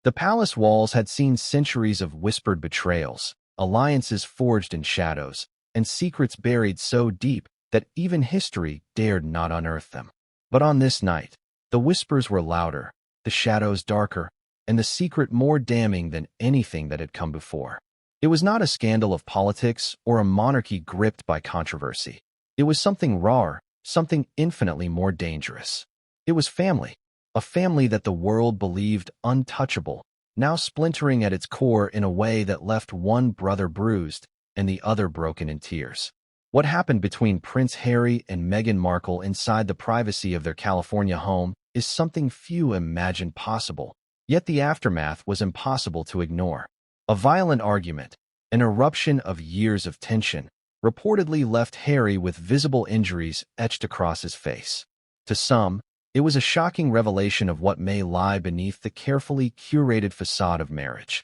The palace walls had seen centuries of whispered betrayals, alliances forged in shadows, and secrets buried so deep that even history dared not unearth them. But on this night, the whispers were louder, the shadows darker, and the secret more damning than anything that had come before. It was not a scandal of politics or a monarchy gripped by controversy. It was something rawer, something infinitely more dangerous. It was family, a family that the world believed untouchable, now splintering at its core in a way that left one brother bruised and the other broken in tears. What happened between Prince Harry and Meghan Markle inside the privacy of their California home is something few imagined possible, yet the aftermath was impossible to ignore. A violent argument, an eruption of years of tension, reportedly left Harry with visible injuries etched across his face. To some, it was a shocking revelation of what may lie beneath the carefully curated facade of marriage.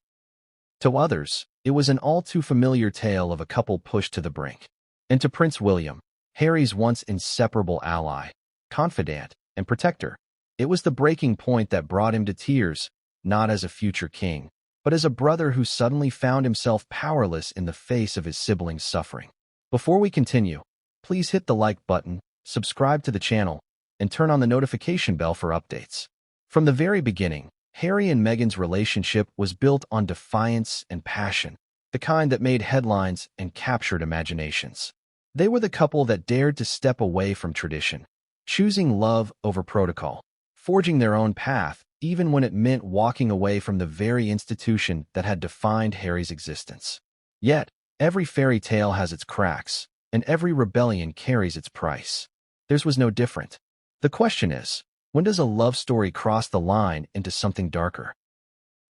To others, it was an all-too-familiar tale of a couple pushed to the brink. And to Prince William, Harry's once inseparable ally, confidant, and protector, it was the breaking point that brought him to tears, not as a future king, but as a brother who suddenly found himself powerless in the face of his siblings' suffering. Before we continue, please hit the like button, subscribe to the channel, and turn on the notification bell for updates. From the very beginning, Harry and Meghan's relationship was built on defiance and passion, the kind that made headlines and captured imaginations. They were the couple that dared to step away from tradition, choosing love over protocol, forging their own path, even when it meant walking away from the very institution that had defined Harry's existence. Yet, every fairy tale has its cracks, and every rebellion carries its price. Theirs was no different. The question is, when does a love story cross the line into something darker?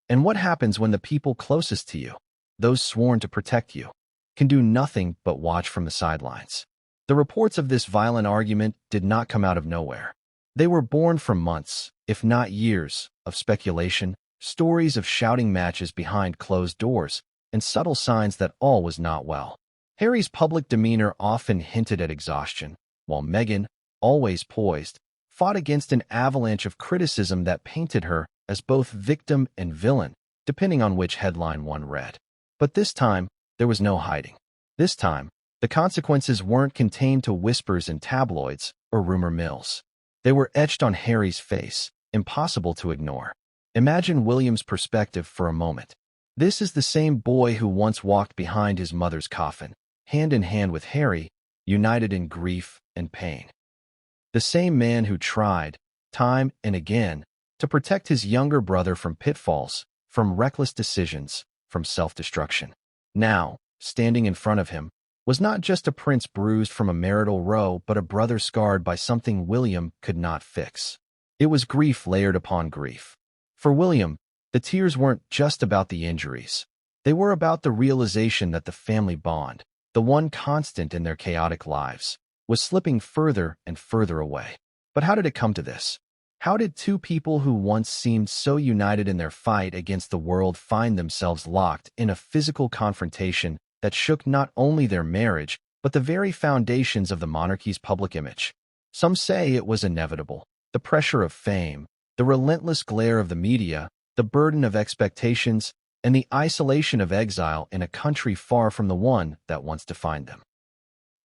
And what happens when the people closest to you, those sworn to protect you, can do nothing but watch from the sidelines? The reports of this violent argument did not come out of nowhere. They were born from months, if not years, of speculation, stories of shouting matches behind closed doors, and subtle signs that all was not well. Harry's public demeanor often hinted at exhaustion, while Meghan, always poised, fought against an avalanche of criticism that painted her as both victim and villain, depending on which headline one read. But this time, there was no hiding. This time, the consequences weren't contained to whispers in tabloids or rumor mills. They were etched on Harry's face, impossible to ignore. Imagine William's perspective for a moment. This is the same boy who once walked behind his mother's coffin, hand in hand with Harry, united in grief and pain. The same man who tried, time and again, to protect his younger brother from pitfalls, from reckless decisions, from self-destruction. Now, standing in front of him, was not just a prince bruised from a marital row, but a brother scarred by something William could not fix. It was grief layered upon grief. For William, the tears weren't just about the injuries. They were about the realization that the family bond, the one constant in their chaotic lives, was slipping further and further away. But how did it come to this? How did two people who once seemed so united in their fight against the world find themselves locked in a physical confrontation that shook not only their marriage, but the very foundations of the monarchy's public image? Some say it was inevitable. The pressure of fame, the relentless glare of the media, the burden of expectations, and the isolation of exile in a country far from the one that once defined them.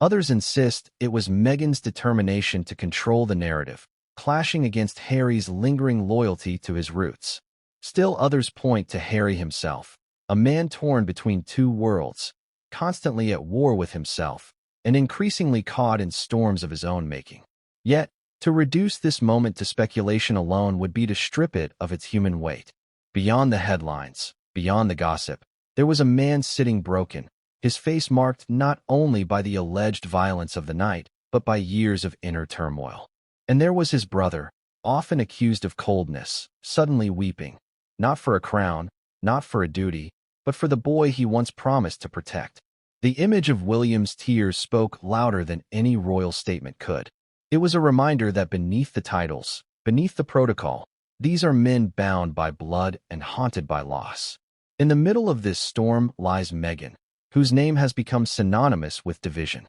Others insist it was Meghan's determination to control the narrative, clashing against Harry's lingering loyalty to his roots. Still others point to Harry himself, a man torn between two worlds, constantly at war with himself, and increasingly caught in storms of his own making. Yet, to reduce this moment to speculation alone would be to strip it of its human weight. Beyond the headlines, beyond the gossip, there was a man sitting broken, his face marked not only by the alleged violence of the night, but by years of inner turmoil. And there was his brother, often accused of coldness, suddenly weeping, not for a crown, not for a duty, but for the boy he once promised to protect. The image of William's tears spoke louder than any royal statement could. It was a reminder that beneath the titles, beneath the protocol, these are men bound by blood and haunted by loss. In the middle of this storm lies Meghan, whose name has become synonymous with division.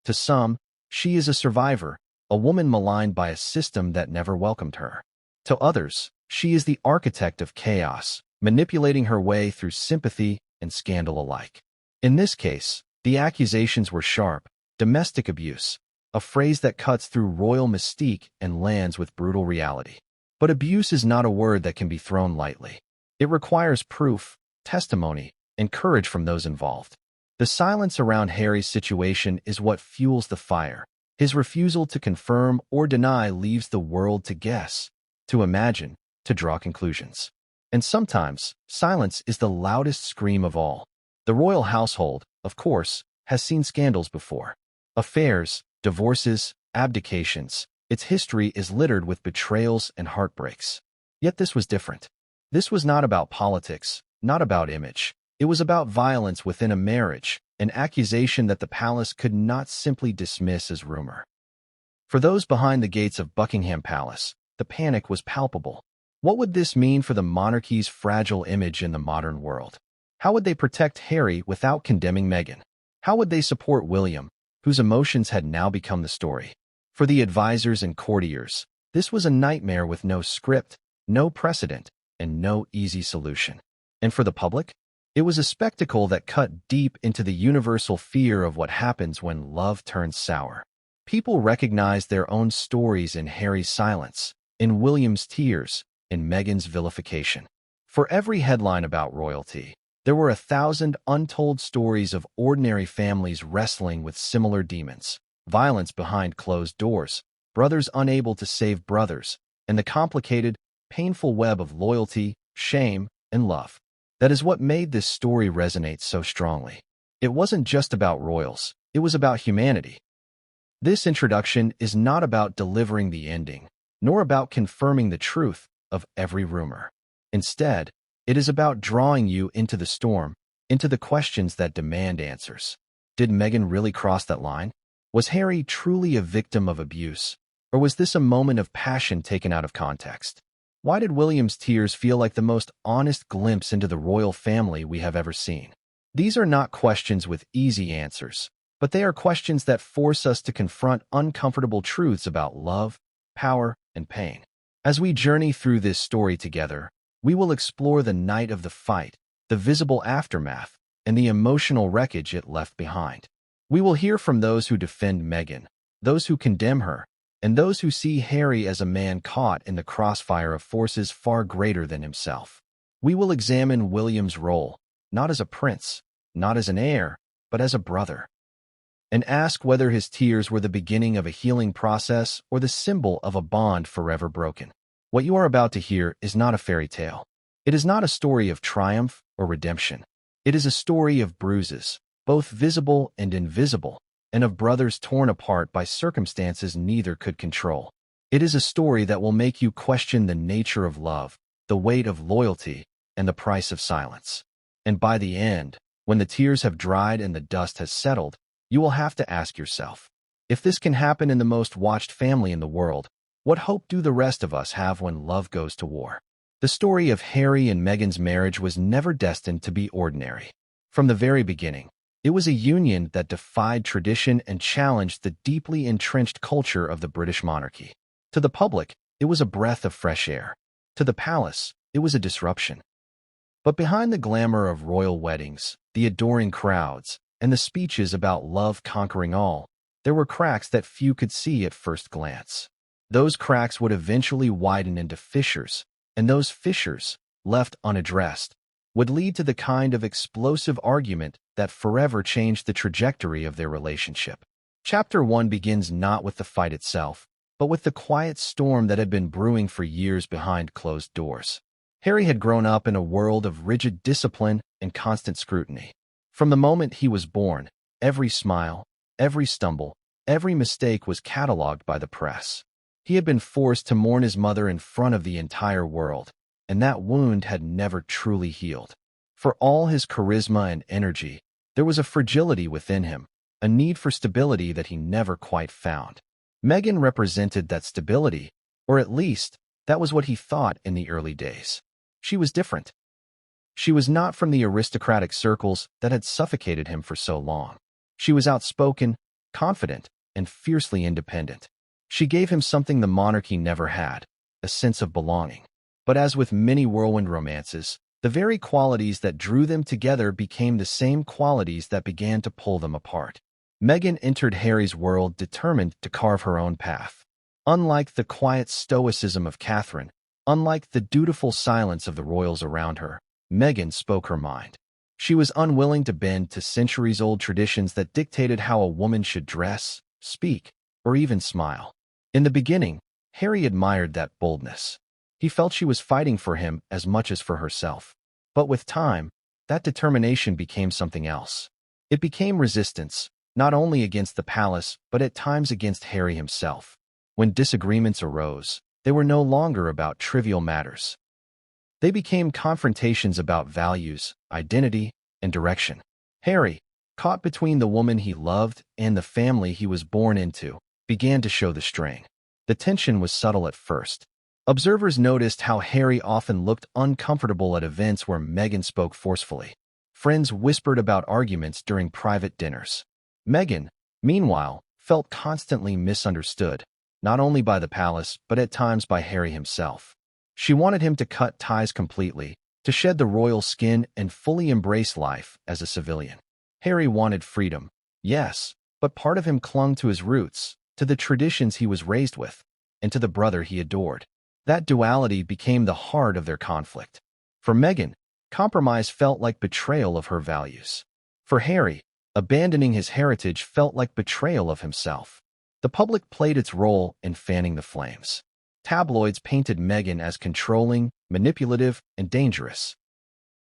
To some, she is a survivor, a woman maligned by a system that never welcomed her. To others, She is the architect of chaos, manipulating her way through sympathy and scandal alike. In this case, the accusations were sharp: domestic abuse, a phrase that cuts through royal mystique and lands with brutal reality. But abuse is not a word that can be thrown lightly. It requires proof, testimony, and courage from those involved. The silence around Harry's situation is what fuels the fire. His refusal to confirm or deny leaves the world to guess, to imagine, to draw conclusions. And sometimes, silence is the loudest scream of all. The royal household, of course, has seen scandals before. Affairs, divorces, abdications. Its history is littered with betrayals and heartbreaks. Yet this was different. This was not about politics, not about image. It was about violence within a marriage, an accusation that the palace could not simply dismiss as rumor. For those behind the gates of Buckingham Palace, the panic was palpable. What would this mean for the monarchy's fragile image in the modern world? How would they protect Harry without condemning Meghan? How would they support William, whose emotions had now become the story? For the advisors and courtiers, this was a nightmare with no script, no precedent, and no easy solution. And for the public, it was a spectacle that cut deep into the universal fear of what happens when love turns sour. People recognized their own stories in Harry's silence, in William's tears, in Meghan's vilification. For every headline about royalty, there were 1,000 untold stories of ordinary families wrestling with similar demons: violence behind closed doors, brothers unable to save brothers, and the complicated, painful web of loyalty, shame, and love. That is what made this story resonate so strongly. It wasn't just about royals, it was about humanity. This introduction is not about delivering the ending, nor about confirming the truth of every rumor. Instead, it is about drawing you into the storm, into the questions that demand answers. Did Meghan really cross that line? Was Harry truly a victim of abuse? Or was this a moment of passion taken out of context? Why did William's tears feel like the most honest glimpse into the royal family we have ever seen? These are not questions with easy answers, but they are questions that force us to confront uncomfortable truths about love, power, and pain. As we journey through this story together, we will explore the night of the fight, the visible aftermath, and the emotional wreckage it left behind. We will hear from those who defend Meghan, those who condemn her, and those who see Harry as a man caught in the crossfire of forces far greater than himself. We will examine William's role, not as a prince, not as an heir, but as a brother, and ask whether his tears were the beginning of a healing process or the symbol of a bond forever broken. What you are about to hear is not a fairy tale. It is not a story of triumph or redemption. It is a story of bruises, both visible and invisible, and of brothers torn apart by circumstances neither could control. It is a story that will make you question the nature of love, the weight of loyalty, and the price of silence. And by the end, when the tears have dried and the dust has settled, you will have to ask yourself, if this can happen in the most watched family in the world, what hope do the rest of us have when love goes to war? The story of Harry and Meghan's marriage was never destined to be ordinary. From the very beginning, it was a union that defied tradition and challenged the deeply entrenched culture of the British monarchy. To the public, it was a breath of fresh air. To the palace, it was a disruption. But behind the glamour of royal weddings, the adoring crowds, and the speeches about love conquering all, there were cracks that few could see at first glance. Those cracks would eventually widen into fissures, and those fissures, left unaddressed, would lead to the kind of explosive argument that forever changed the trajectory of their relationship. Chapter 1 begins not with the fight itself, but with the quiet storm that had been brewing for years behind closed doors. Harry had grown up in a world of rigid discipline and constant scrutiny. From the moment he was born, every smile, every stumble, every mistake was catalogued by the press. He had been forced to mourn his mother in front of the entire world, and that wound had never truly healed. For all his charisma and energy, there was a fragility within him, a need for stability that he never quite found. Meghan represented that stability, or at least, that was what he thought in the early days. She was different. She was not from the aristocratic circles that had suffocated him for so long. She was outspoken, confident, and fiercely independent. She gave him something the monarchy never had, a sense of belonging. But as with many whirlwind romances, the very qualities that drew them together became the same qualities that began to pull them apart. Meghan entered Harry's world determined to carve her own path. Unlike the quiet stoicism of Catherine, unlike the dutiful silence of the royals around her, Meghan spoke her mind. She was unwilling to bend to centuries-old traditions that dictated how a woman should dress, speak, or even smile. In the beginning, Harry admired that boldness. He felt she was fighting for him as much as for herself. But with time, that determination became something else. It became resistance, not only against the palace, but at times against Harry himself. When disagreements arose, they were no longer about trivial matters. They became confrontations about values, identity, and direction. Harry, caught between the woman he loved and the family he was born into, began to show the strain. The tension was subtle at first. Observers noticed how Harry often looked uncomfortable at events where Meghan spoke forcefully. Friends whispered about arguments during private dinners. Meghan, meanwhile, felt constantly misunderstood, not only by the palace but at times by Harry himself. She wanted him to cut ties completely, to shed the royal skin and fully embrace life as a civilian. Harry wanted freedom, yes, but part of him clung to his roots, to the traditions he was raised with, and to the brother he adored. That duality became the heart of their conflict. For Meghan, compromise felt like betrayal of her values. For Harry, abandoning his heritage felt like betrayal of himself. The public played its role in fanning the flames. Tabloids painted Meghan as controlling, manipulative, and dangerous.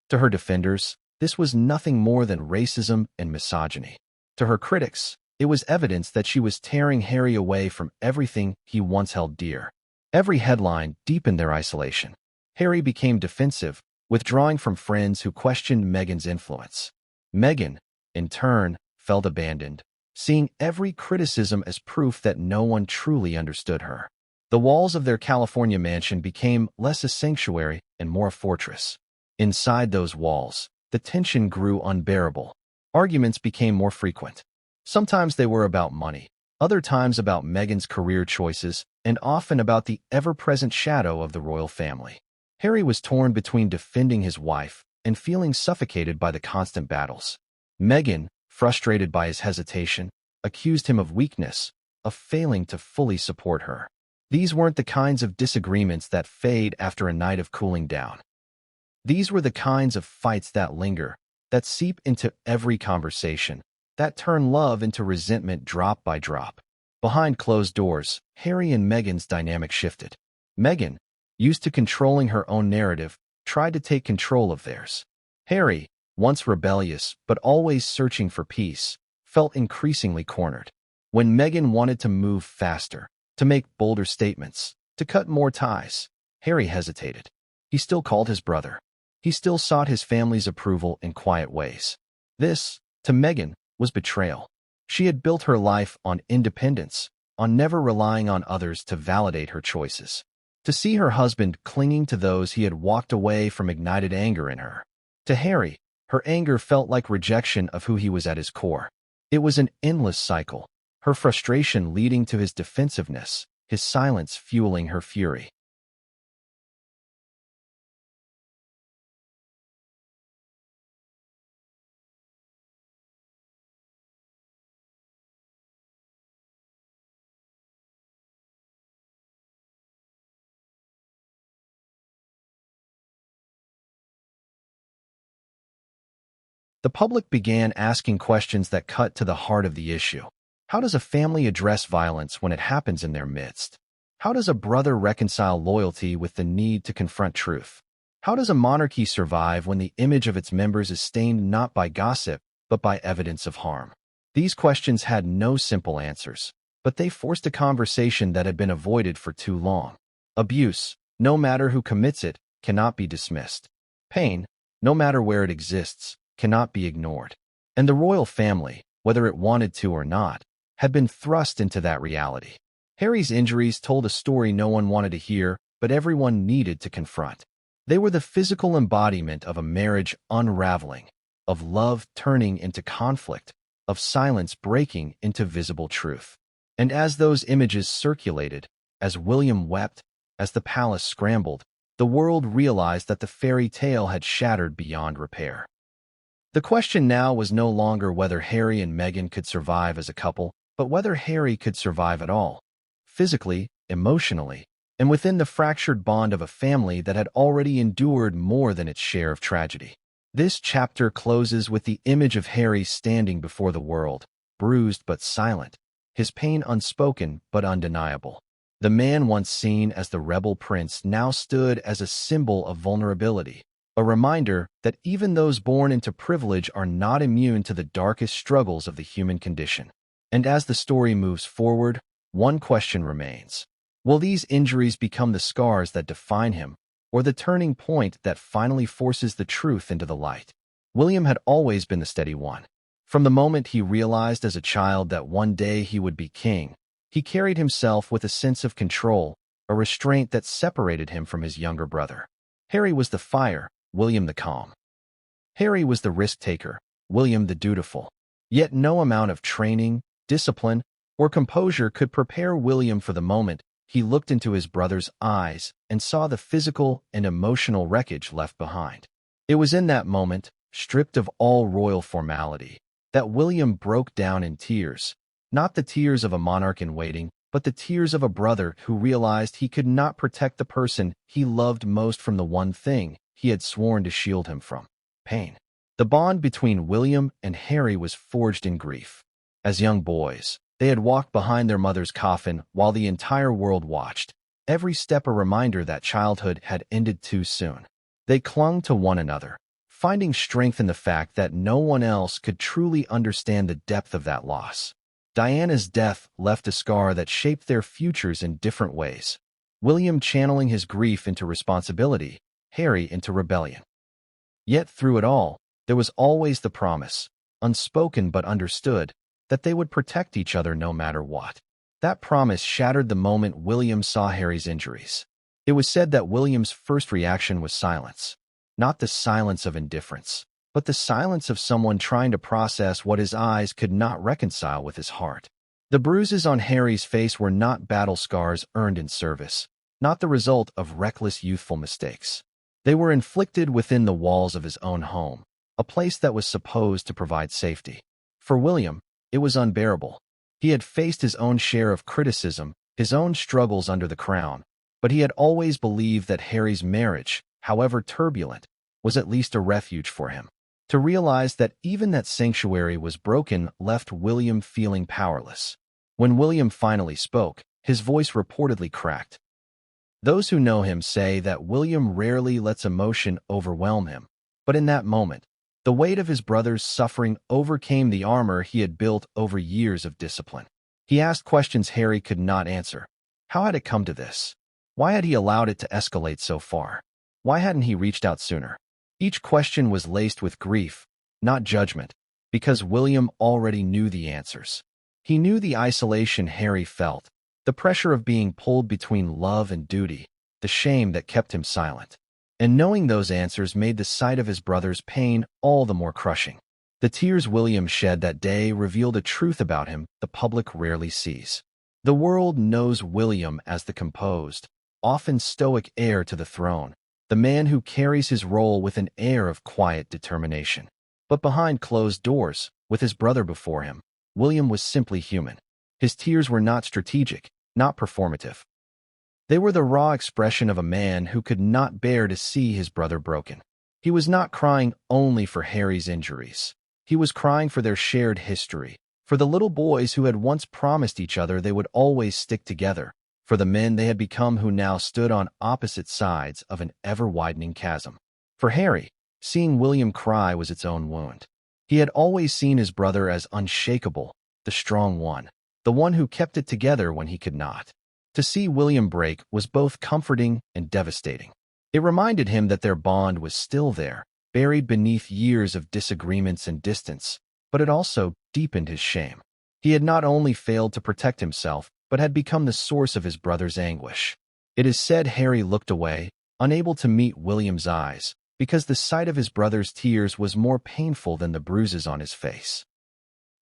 To her defenders, this was nothing more than racism and misogyny. To her critics, it was evidence that she was tearing Harry away from everything he once held dear. Every headline deepened their isolation. Harry became defensive, withdrawing from friends who questioned Meghan's influence. Meghan, in turn, felt abandoned, seeing every criticism as proof that no one truly understood her. The walls of their California mansion became less a sanctuary and more a fortress. Inside those walls, the tension grew unbearable. Arguments became more frequent. Sometimes they were about money, other times about Meghan's career choices, and often about the ever-present shadow of the royal family. Harry was torn between defending his wife and feeling suffocated by the constant battles. Meghan, frustrated by his hesitation, accused him of weakness, of failing to fully support her. These weren't the kinds of disagreements that fade after a night of cooling down. These were the kinds of fights that linger, that seep into every conversation, that turn love into resentment drop by drop. Behind closed doors, Harry and Meghan's dynamic shifted. Meghan, used to controlling her own narrative, tried to take control of theirs. Harry, once rebellious but always searching for peace, felt increasingly cornered. When Meghan wanted to move faster, to make bolder statements, to cut more ties, Harry hesitated. He still called his brother. He still sought his family's approval in quiet ways. This, to Meghan, was betrayal. She had built her life on independence, on never relying on others to validate her choices. To see her husband clinging to those he had walked away from ignited anger in her. To Harry, her anger felt like rejection of who he was at his core. It was an endless cycle, her frustration leading to his defensiveness, his silence fueling her fury. The public began asking questions that cut to the heart of the issue. How does a family address violence when it happens in their midst? How does a brother reconcile loyalty with the need to confront truth? How does a monarchy survive when the image of its members is stained not by gossip, but by evidence of harm? These questions had no simple answers, but they forced a conversation that had been avoided for too long. Abuse, no matter who commits it, cannot be dismissed. Pain, no matter where it exists, cannot be ignored. And the royal family, whether it wanted to or not, had been thrust into that reality. Harry's injuries told a story no one wanted to hear, but everyone needed to confront. They were the physical embodiment of a marriage unraveling, of love turning into conflict, of silence breaking into visible truth. And as those images circulated, as William wept, as the palace scrambled, the world realized that the fairy tale had shattered beyond repair. The question now was no longer whether Harry and Meghan could survive as a couple, but whether Harry could survive at all, physically, emotionally, and within the fractured bond of a family that had already endured more than its share of tragedy. This chapter closes with the image of Harry standing before the world, bruised but silent, his pain unspoken but undeniable. The man once seen as the rebel prince now stood as a symbol of vulnerability, a reminder that even those born into privilege are not immune to the darkest struggles of the human condition. And as the story moves forward, one question remains. Will these injuries become the scars that define him, or the turning point that finally forces the truth into the light? William had always been the steady one. From the moment he realized as a child that one day he would be king, he carried himself with a sense of control, a restraint that separated him from his younger brother. Harry was the fire, William the calm. Harry was the risk-taker, William the dutiful. Yet no amount of training, discipline, or composure could prepare William for the moment he looked into his brother's eyes and saw the physical and emotional wreckage left behind. It was in that moment, stripped of all royal formality, that William broke down in tears, not the tears of a monarch in waiting, but the tears of a brother who realized he could not protect the person he loved most from the one thing he had sworn to shield him from: pain. The bond between William and Harry was forged in grief. As young boys, they had walked behind their mother's coffin while the entire world watched, every step a reminder that childhood had ended too soon. They clung to one another, finding strength in the fact that no one else could truly understand the depth of that loss. Diana's death left a scar that shaped their futures in different ways. William channeling his grief into responsibility, Harry into rebellion. Yet through it all, there was always the promise, unspoken but understood, that they would protect each other no matter what. That promise shattered the moment William saw Harry's injuries. It was said that William's first reaction was silence. Not the silence of indifference, but the silence of someone trying to process what his eyes could not reconcile with his heart. The bruises on Harry's face were not battle scars earned in service, not the result of reckless youthful mistakes. They were inflicted within the walls of his own home, a place that was supposed to provide safety. For William, it was unbearable. He had faced his own share of criticism, his own struggles under the crown, but he had always believed that Harry's marriage, however turbulent, was at least a refuge for him. To realize that even that sanctuary was broken left William feeling powerless. When William finally spoke, his voice reportedly cracked. Those who know him say that William rarely lets emotion overwhelm him, but in that moment, the weight of his brother's suffering overcame the armor he had built over years of discipline. He asked questions Harry could not answer. How had it come to this? Why had he allowed it to escalate so far? Why hadn't he reached out sooner? Each question was laced with grief, not judgment, because William already knew the answers. He knew the isolation Harry felt, the pressure of being pulled between love and duty, the shame that kept him silent. And knowing those answers made the sight of his brother's pain all the more crushing. The tears William shed that day revealed a truth about him the public rarely sees. The world knows William as the composed, often stoic heir to the throne, the man who carries his role with an air of quiet determination. But behind closed doors, with his brother before him, William was simply human. His tears were not strategic, not performative. They were the raw expression of a man who could not bear to see his brother broken. He was not crying only for Harry's injuries. He was crying for their shared history, for the little boys who had once promised each other they would always stick together, for the men they had become who now stood on opposite sides of an ever-widening chasm. For Harry, seeing William cry was its own wound. He had always seen his brother as unshakable, the strong one, the one who kept it together when he could not. To see William break was both comforting and devastating. It reminded him that their bond was still there, buried beneath years of disagreements and distance, but it also deepened his shame. He had not only failed to protect himself, but had become the source of his brother's anguish. It is said Harry looked away, unable to meet William's eyes, because the sight of his brother's tears was more painful than the bruises on his face.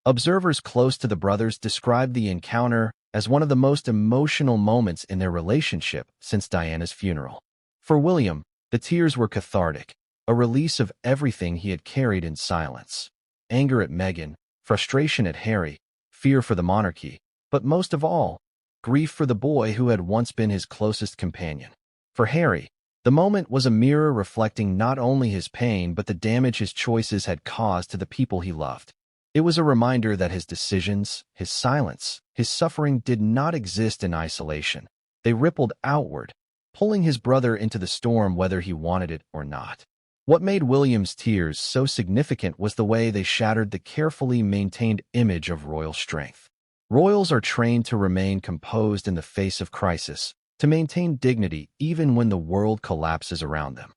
Observers close to the brothers described the encounter as one of the most emotional moments in their relationship since Diana's funeral. For William, the tears were cathartic, a release of everything he had carried in silence. Anger at Meghan, frustration at Harry, fear for the monarchy, but most of all, grief for the boy who had once been his closest companion. For Harry, the moment was a mirror reflecting not only his pain but the damage his choices had caused to the people he loved. It was a reminder that his decisions, his silence, his suffering did not exist in isolation. They rippled outward, pulling his brother into the storm whether he wanted it or not. What made William's tears so significant was the way they shattered the carefully maintained image of royal strength. Royals are trained to remain composed in the face of crisis, to maintain dignity even when the world collapses around them.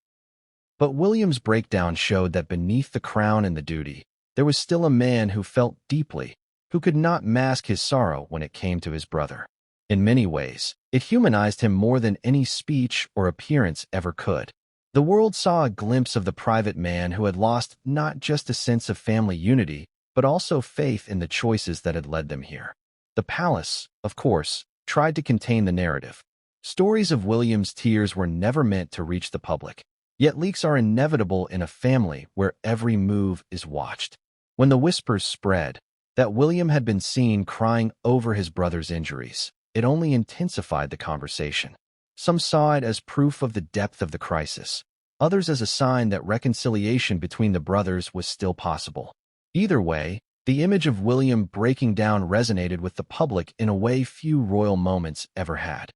But William's breakdown showed that beneath the crown and the duty, there was still a man who felt deeply, who could not mask his sorrow when it came to his brother. In many ways, it humanized him more than any speech or appearance ever could. The world saw a glimpse of the private man who had lost not just a sense of family unity, but also faith in the choices that had led them here. The palace, of course, tried to contain the narrative. Stories of William's tears were never meant to reach the public, yet leaks are inevitable in a family where every move is watched. When the whispers spread that William had been seen crying over his brother's injuries, it only intensified the conversation. Some saw it as proof of the depth of the crisis, others as a sign that reconciliation between the brothers was still possible. Either way, the image of William breaking down resonated with the public in a way few royal moments ever had.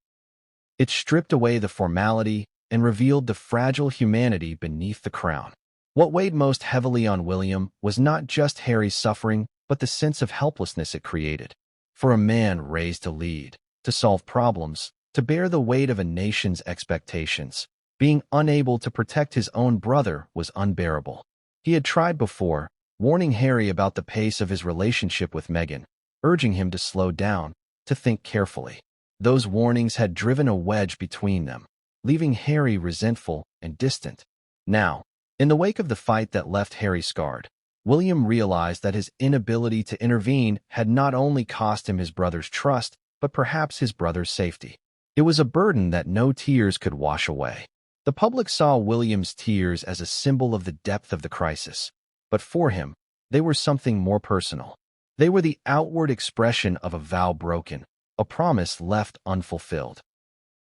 It stripped away the formality and revealed the fragile humanity beneath the crown. What weighed most heavily on William was not just Harry's suffering, but the sense of helplessness it created. For a man raised to lead, to solve problems, to bear the weight of a nation's expectations, being unable to protect his own brother was unbearable. He had tried before, warning Harry about the pace of his relationship with Meghan, urging him to slow down, to think carefully. Those warnings had driven a wedge between them, leaving Harry resentful and distant. Now, in the wake of the fight that left Harry scarred, William realized that his inability to intervene had not only cost him his brother's trust, but perhaps his brother's safety. It was a burden that no tears could wash away. The public saw William's tears as a symbol of the depth of the crisis, but for him, they were something more personal. They were the outward expression of a vow broken, a promise left unfulfilled.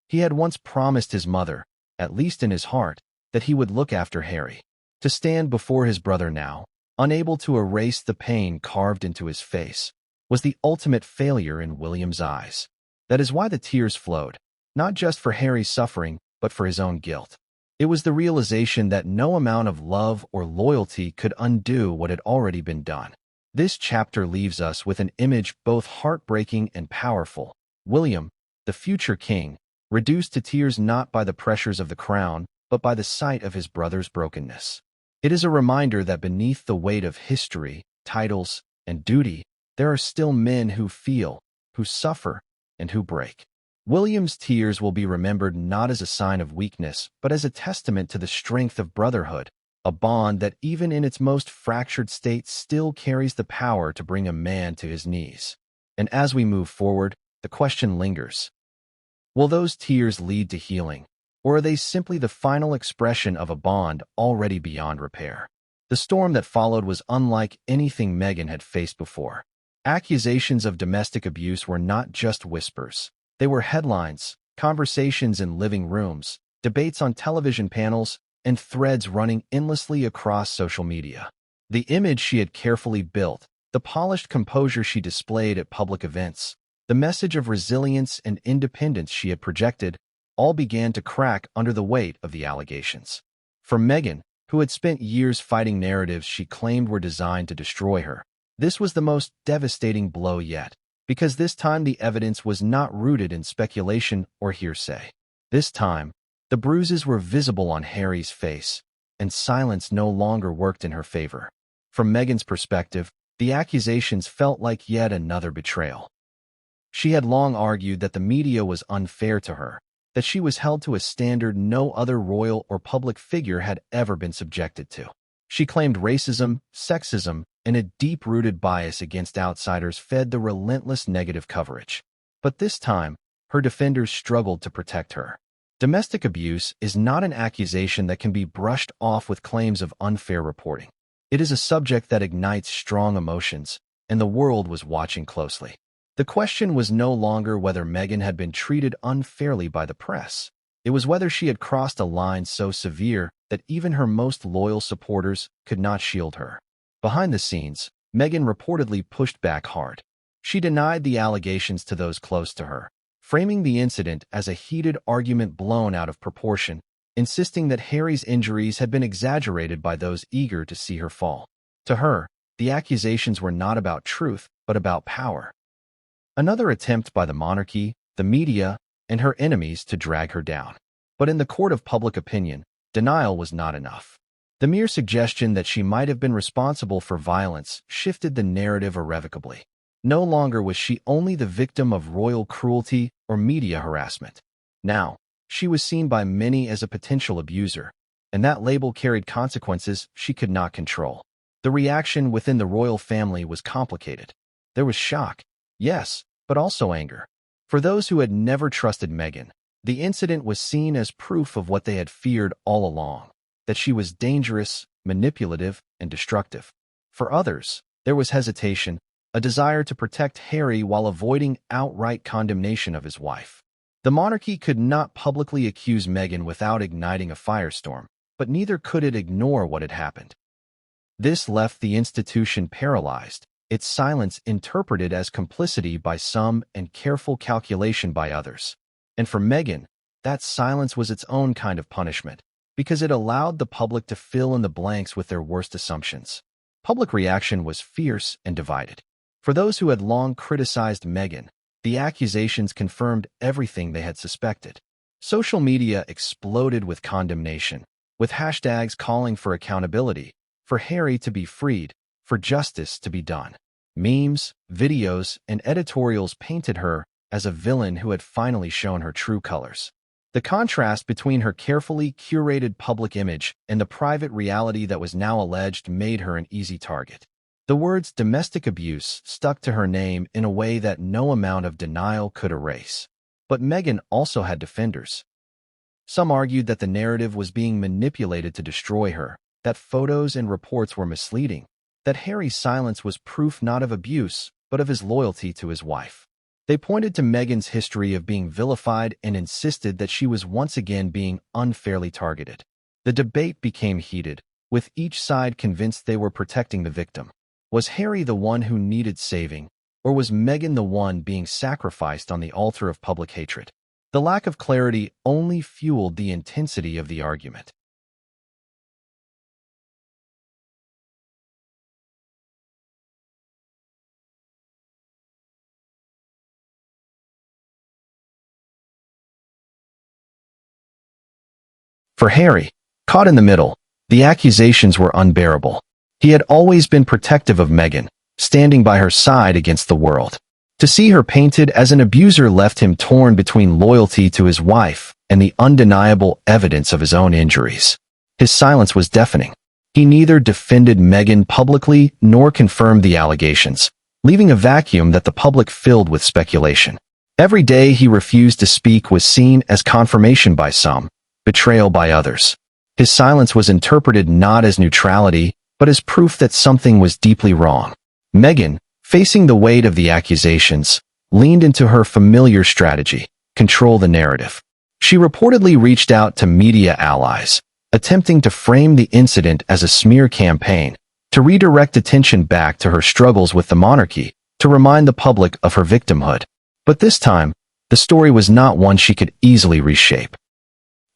He had once promised his mother, at least in his heart, that he would look after Harry. To stand before his brother now, unable to erase the pain carved into his face, was the ultimate failure in William's eyes. That is why the tears flowed, not just for Harry's suffering, but for his own guilt. It was the realization that no amount of love or loyalty could undo what had already been done. This chapter leaves us with an image both heartbreaking and powerful. William, the future king, reduced to tears not by the pressures of the crown, but by the sight of his brother's brokenness. It is a reminder that beneath the weight of history, titles, and duty, there are still men who feel, who suffer, and who break. William's tears will be remembered not as a sign of weakness, but as a testament to the strength of brotherhood, a bond that even in its most fractured state still carries the power to bring a man to his knees. And as we move forward, the question lingers. Will those tears lead to healing, or are they simply the final expression of a bond already beyond repair? The storm that followed was unlike anything Meghan had faced before. Accusations of domestic abuse were not just whispers. They were headlines, conversations in living rooms, debates on television panels, and threads running endlessly across social media. The image she had carefully built, the polished composure she displayed at public events, the message of resilience and independence she had projected, all began to crack under the weight of the allegations. For Meghan, who had spent years fighting narratives she claimed were designed to destroy her, this was the most devastating blow yet, because this time the evidence was not rooted in speculation or hearsay. This time, the bruises were visible on Harry's face, and silence no longer worked in her favor. From Meghan's perspective, the accusations felt like yet another betrayal. She had long argued that the media was unfair to her, that she was held to a standard no other royal or public figure had ever been subjected to. She claimed racism, sexism, and a deep-rooted bias against outsiders fed the relentless negative coverage. But this time, her defenders struggled to protect her. Domestic abuse is not an accusation that can be brushed off with claims of unfair reporting. It is a subject that ignites strong emotions, and the world was watching closely. The question was no longer whether Meghan had been treated unfairly by the press. It was whether she had crossed a line so severe that even her most loyal supporters could not shield her. Behind the scenes, Meghan reportedly pushed back hard. She denied the allegations to those close to her, framing the incident as a heated argument blown out of proportion, insisting that Harry's injuries had been exaggerated by those eager to see her fall. To her, the accusations were not about truth, but about power. Another attempt by the monarchy, the media, and her enemies to drag her down. But in the court of public opinion, denial was not enough. The mere suggestion that she might have been responsible for violence shifted the narrative irrevocably. No longer was she only the victim of royal cruelty or media harassment. Now, she was seen by many as a potential abuser, and that label carried consequences she could not control. The reaction within the royal family was complicated. There was shock, yes, but also anger. For those who had never trusted Meghan, the incident was seen as proof of what they had feared all along, that she was dangerous, manipulative, and destructive. For others, there was hesitation, a desire to protect Harry while avoiding outright condemnation of his wife. The monarchy could not publicly accuse Meghan without igniting a firestorm, but neither could it ignore what had happened. This left the institution paralyzed, its silence interpreted as complicity by some and careful calculation by others. And for Meghan, that silence was its own kind of punishment, because it allowed the public to fill in the blanks with their worst assumptions. Public reaction was fierce and divided. For those who had long criticized Meghan, the accusations confirmed everything they had suspected. Social media exploded with condemnation, with hashtags calling for accountability, for Harry to be freed, for justice to be done. Memes, videos, and editorials painted her as a villain who had finally shown her true colors. The contrast between her carefully curated public image and the private reality that was now alleged made her an easy target. The words domestic abuse stuck to her name in a way that no amount of denial could erase. But Meghan also had defenders. Some argued that the narrative was being manipulated to destroy her, that photos and reports were misleading, that Harry's silence was proof not of abuse, but of his loyalty to his wife. They pointed to Meghan's history of being vilified and insisted that she was once again being unfairly targeted. The debate became heated, with each side convinced they were protecting the victim. Was Harry the one who needed saving, or was Meghan the one being sacrificed on the altar of public hatred? The lack of clarity only fueled the intensity of the argument. For Harry, caught in the middle, the accusations were unbearable. He had always been protective of Meghan, standing by her side against the world. To see her painted as an abuser left him torn between loyalty to his wife and the undeniable evidence of his own injuries. His silence was deafening. He neither defended Meghan publicly nor confirmed the allegations, leaving a vacuum that the public filled with speculation. Every day he refused to speak was seen as confirmation by some, betrayal by others. His silence was interpreted not as neutrality, but as proof that something was deeply wrong. Meghan, facing the weight of the accusations, leaned into her familiar strategy: control the narrative. She reportedly reached out to media allies, attempting to frame the incident as a smear campaign, to redirect attention back to her struggles with the monarchy, to remind the public of her victimhood. But this time, the story was not one she could easily reshape.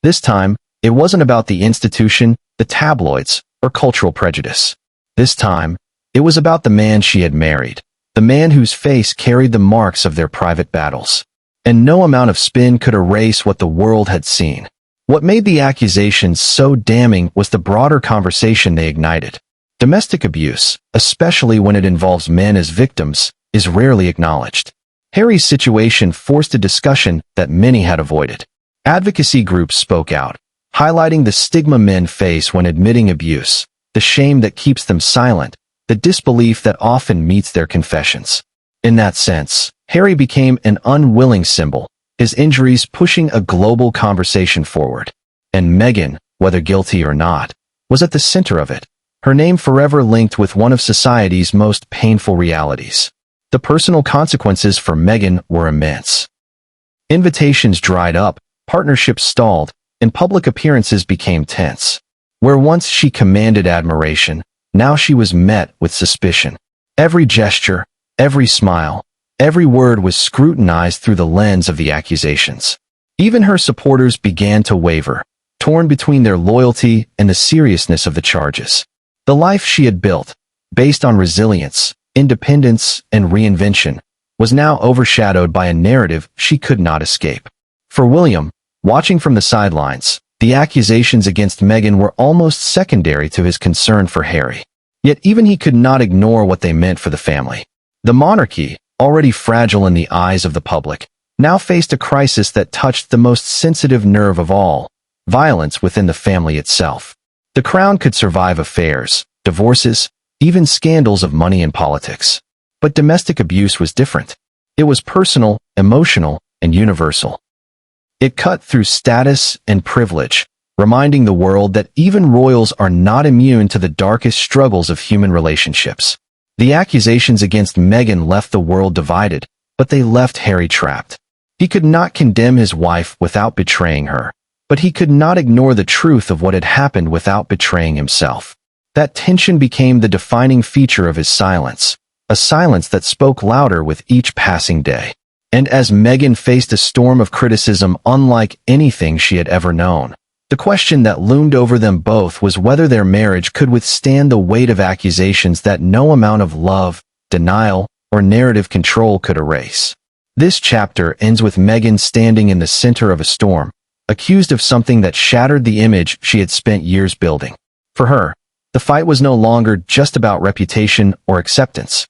This time, it wasn't about the institution, the tabloids, or cultural prejudice. This time, it was about the man she had married, the man whose face carried the marks of their private battles. And no amount of spin could erase what the world had seen. What made the accusations so damning was the broader conversation they ignited. Domestic abuse, especially when it involves men as victims, is rarely acknowledged. Harry's situation forced a discussion that many had avoided. Advocacy groups spoke out, highlighting the stigma men face when admitting abuse, the shame that keeps them silent, the disbelief that often meets their confessions. In that sense, Harry became an unwilling symbol, his injuries pushing a global conversation forward. And Meghan, whether guilty or not, was at the center of it, her name forever linked with one of society's most painful realities. The personal consequences for Meghan were immense. Invitations dried up, partnerships stalled, and public appearances became tense. Where once she commanded admiration, now she was met with suspicion. Every gesture, every smile, every word was scrutinized through the lens of the accusations. Even her supporters began to waver, torn between their loyalty and the seriousness of the charges. The life she had built, based on resilience, independence, and reinvention, was now overshadowed by a narrative she could not escape. For William, watching from the sidelines, the accusations against Meghan were almost secondary to his concern for Harry. Yet even he could not ignore what they meant for the family. The monarchy, already fragile in the eyes of the public, now faced a crisis that touched the most sensitive nerve of all: violence within the family itself. The crown could survive affairs, divorces, even scandals of money and politics. But domestic abuse was different. It was personal, emotional, and universal. It cut through status and privilege, reminding the world that even royals are not immune to the darkest struggles of human relationships. The accusations against Meghan left the world divided, but they left Harry trapped. He could not condemn his wife without betraying her, but he could not ignore the truth of what had happened without betraying himself. That tension became the defining feature of his silence, a silence that spoke louder with each passing day. And as Meghan faced a storm of criticism unlike anything she had ever known, the question that loomed over them both was whether their marriage could withstand the weight of accusations that no amount of love, denial, or narrative control could erase. This chapter ends with Meghan standing in the center of a storm, accused of something that shattered the image she had spent years building. For her, the fight was no longer just about reputation or acceptance.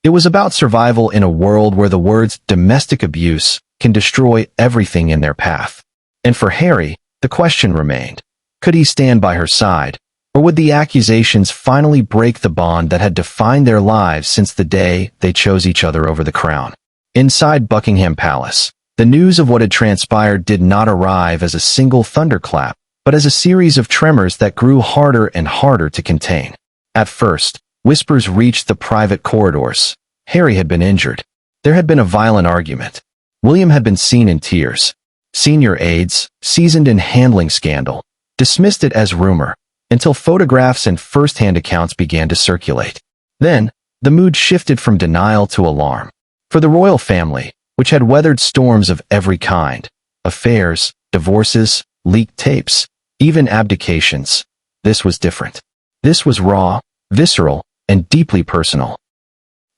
It was about survival in a world where the words domestic abuse can destroy everything in their path. And for Harry, the question remained: could he stand by her side, or would the accusations finally break the bond that had defined their lives since the day they chose each other over the crown? Inside Buckingham Palace, the news of what had transpired did not arrive as a single thunderclap, but as a series of tremors that grew harder and harder to contain. At first, whispers reached the private corridors. Harry had been injured. There had been a violent argument. William had been seen in tears. Senior aides, seasoned in handling scandal, dismissed it as rumor, until photographs and first-hand accounts began to circulate. Then, the mood shifted from denial to alarm. For the royal family, which had weathered storms of every kind, affairs, divorces, leaked tapes, even abdications, this was different. This was raw, visceral, and deeply personal.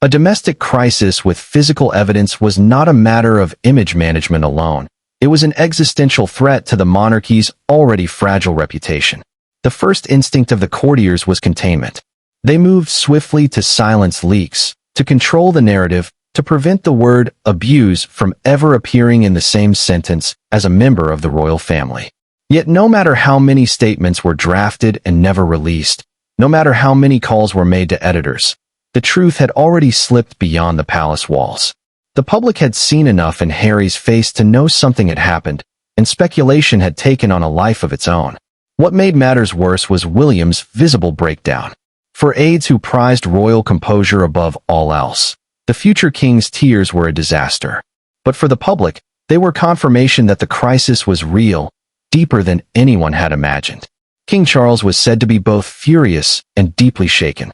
A domestic crisis with physical evidence was not a matter of image management alone. It was an existential threat to the monarchy's already fragile reputation. The first instinct of the courtiers was containment. They moved swiftly to silence leaks, to control the narrative, to prevent the word abuse from ever appearing in the same sentence as a member of the royal family. Yet no matter how many statements were drafted and never released, no matter how many calls were made to editors, the truth had already slipped beyond the palace walls. The public had seen enough in Harry's face to know something had happened, and speculation had taken on a life of its own. What made matters worse was William's visible breakdown. For aides who prized royal composure above all else, the future king's tears were a disaster. But for the public, they were confirmation that the crisis was real, deeper than anyone had imagined. King Charles was said to be both furious and deeply shaken.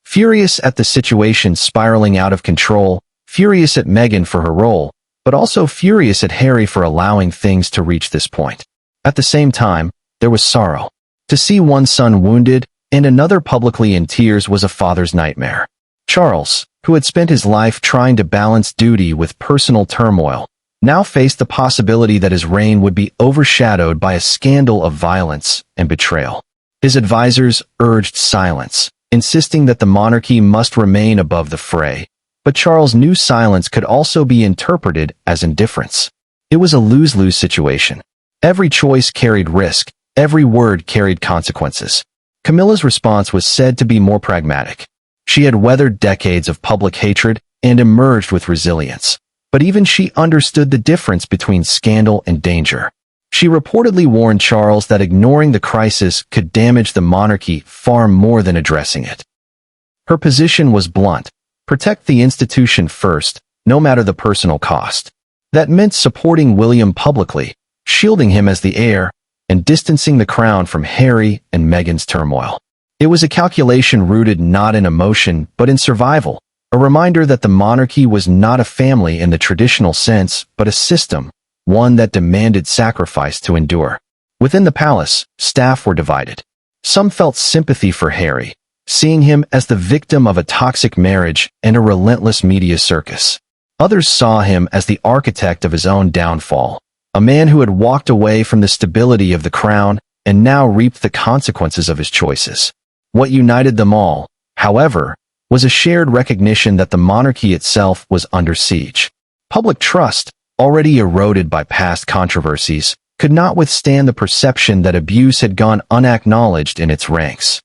Furious at the situation spiraling out of control, furious at Meghan for her role, but also furious at Harry for allowing things to reach this point. At the same time, there was sorrow. To see one son wounded and another publicly in tears was a father's nightmare. Charles, who had spent his life trying to balance duty with personal turmoil, now faced the possibility that his reign would be overshadowed by a scandal of violence and betrayal. His advisors urged silence, insisting that the monarchy must remain above the fray, but Charles knew silence could also be interpreted as indifference. It was a lose-lose situation. Every choice carried risk, every word carried consequences. Camilla's response was said to be more pragmatic. She had weathered decades of public hatred and emerged with resilience. but even she understood the difference between scandal and danger. She reportedly warned Charles that ignoring the crisis could damage the monarchy far more than addressing it. Her position was blunt: protect the institution first, no matter the personal cost. That meant supporting William publicly, shielding him as the heir, and distancing the crown from Harry and Meghan's turmoil. It was a calculation rooted not in emotion but in survival, a reminder that the monarchy was not a family in the traditional sense but a system, one that demanded sacrifice to endure. Within the palace, staff were divided. Some felt sympathy for Harry, seeing him as the victim of a toxic marriage and a relentless media circus. Others saw him as the architect of his own downfall, a man who had walked away from the stability of the crown and now reaped the consequences of his choices. What united them all, however, was a shared recognition that the monarchy itself was under siege. Public trust, already eroded by past controversies, could not withstand the perception that abuse had gone unacknowledged in its ranks.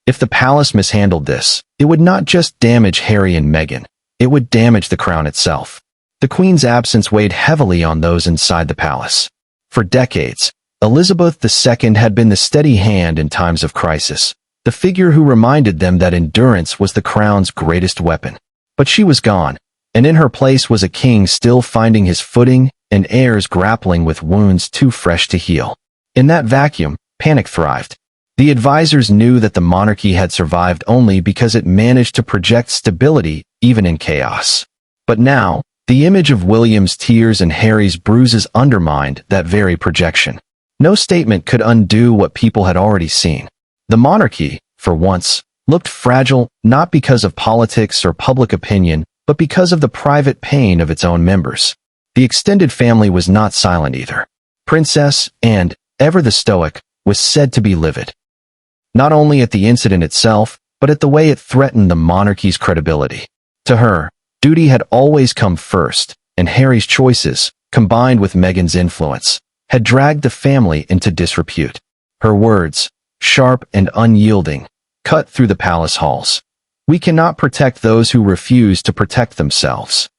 If the palace mishandled this, it would not just damage Harry and Meghan, it would damage the crown itself. The Queen's absence weighed heavily on those inside the palace. For decades, Elizabeth II had been the steady hand in times of crisis, the figure who reminded them that endurance was the crown's greatest weapon. But she was gone, and in her place was a king still finding his footing and heirs grappling with wounds too fresh to heal. In that vacuum, panic thrived. The advisors knew that the monarchy had survived only because it managed to project stability even in chaos. But now, the image of William's tears and Harry's bruises undermined that very projection. No statement could undo what people had already seen. The monarchy, for once, looked fragile not because of politics or public opinion, but because of the private pain of its own members. The extended family was not silent either. Princess Anne, ever the stoic, was said to be livid. Not only at the incident itself, but at the way it threatened the monarchy's credibility. To her, duty had always come first, and Harry's choices, combined with Meghan's influence, had dragged the family into disrepute. Her words, sharp and unyielding, cut through the palace halls. We cannot protect those who refuse to protect themselves.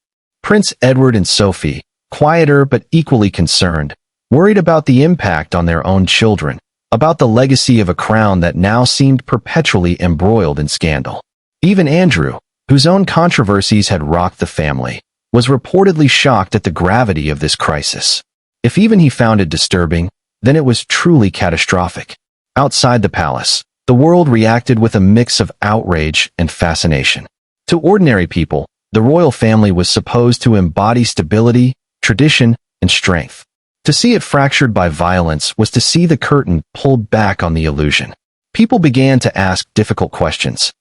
Prince Edward and Sophie, quieter but equally concerned, worried about the impact on their own children, about the legacy of a crown that now seemed perpetually embroiled in scandal. Even Andrew, whose own controversies had rocked the family, was reportedly shocked at the gravity of this crisis. If even he found it disturbing, then it was truly catastrophic. Outside the palace, the world reacted with a mix of outrage and fascination. To ordinary people, the royal family was supposed to embody stability, tradition, and strength. To see it fractured by violence was to see the curtain pulled back on the illusion. People began to ask difficult questions.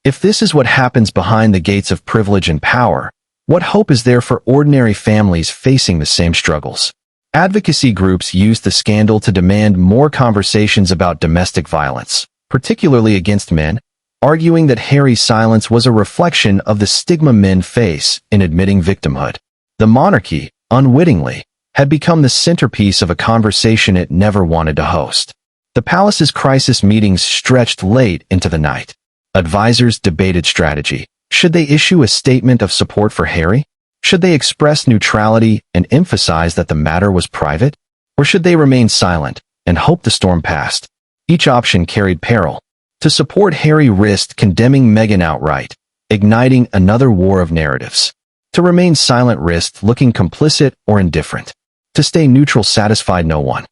If this is what happens behind the gates of privilege and power, what hope is there for ordinary families facing the same struggles? Advocacy groups used the scandal to demand more conversations about domestic violence, particularly against men, arguing that Harry's silence was a reflection of the stigma men face in admitting victimhood. The monarchy, unwittingly, had become the centerpiece of a conversation it never wanted to host. The palace's crisis meetings stretched late into the night. Advisors debated strategy. Should they issue a statement of support for Harry? Should they express neutrality and emphasize that the matter was private? Or should they remain silent and hope the storm passed? Each option carried peril. To support Harry risked condemning Meghan outright, igniting another war of narratives. To remain silent risked looking complicit or indifferent. To stay neutral satisfied no one.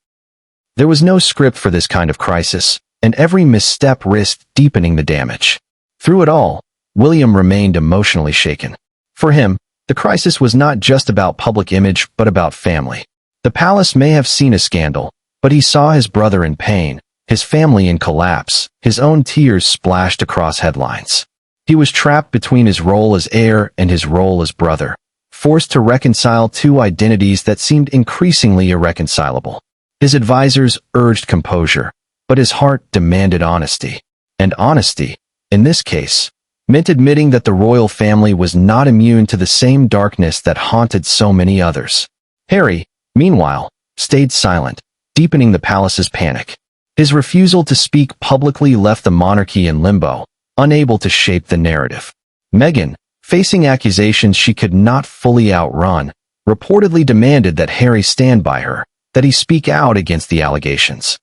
There was no script for this kind of crisis, and every misstep risked deepening the damage. Through it all, William remained emotionally shaken. For him, the crisis was not just about public image but about family. The palace may have seen a scandal, but he saw his brother in pain, his family in collapse, his own tears splashed across headlines. He was trapped between his role as heir and his role as brother, forced to reconcile two identities that seemed increasingly irreconcilable. His advisors urged composure, but his heart demanded honesty. And honesty, in this case, meant admitting that the royal family was not immune to the same darkness that haunted so many others. Harry, meanwhile, stayed silent, deepening the palace's panic. His refusal to speak publicly left the monarchy in limbo, unable to shape the narrative. Meghan, facing accusations she could not fully outrun, reportedly demanded that Harry stand by her, that he speak out against the allegations.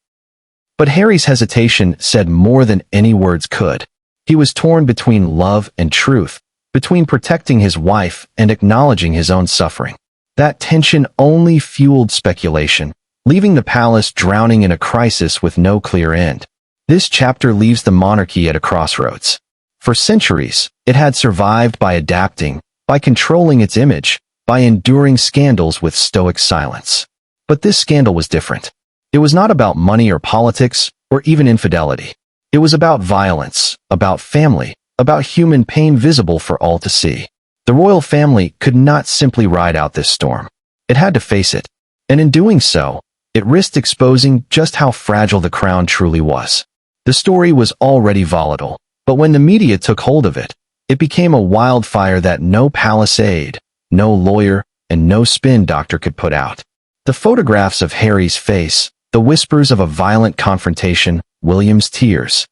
But Harry's hesitation said more than any words could. He was torn between love and truth, between protecting his wife and acknowledging his own suffering. That tension only fueled speculation, leaving the palace drowning in a crisis with no clear end. This chapter leaves the monarchy at a crossroads. For centuries, it had survived by adapting, by controlling its image, by enduring scandals with stoic silence. But this scandal was different. It was not about money or politics, or even infidelity. It was about violence, about family, about human pain visible for all to see. The royal family could not simply ride out this storm. It had to face it. And in doing so, it risked exposing just how fragile the crown truly was. The story was already volatile, but when the media took hold of it, it became a wildfire that no palace aide, no lawyer, and no spin doctor could put out. The photographs of Harry's face, the whispers of a violent confrontation, William's tears.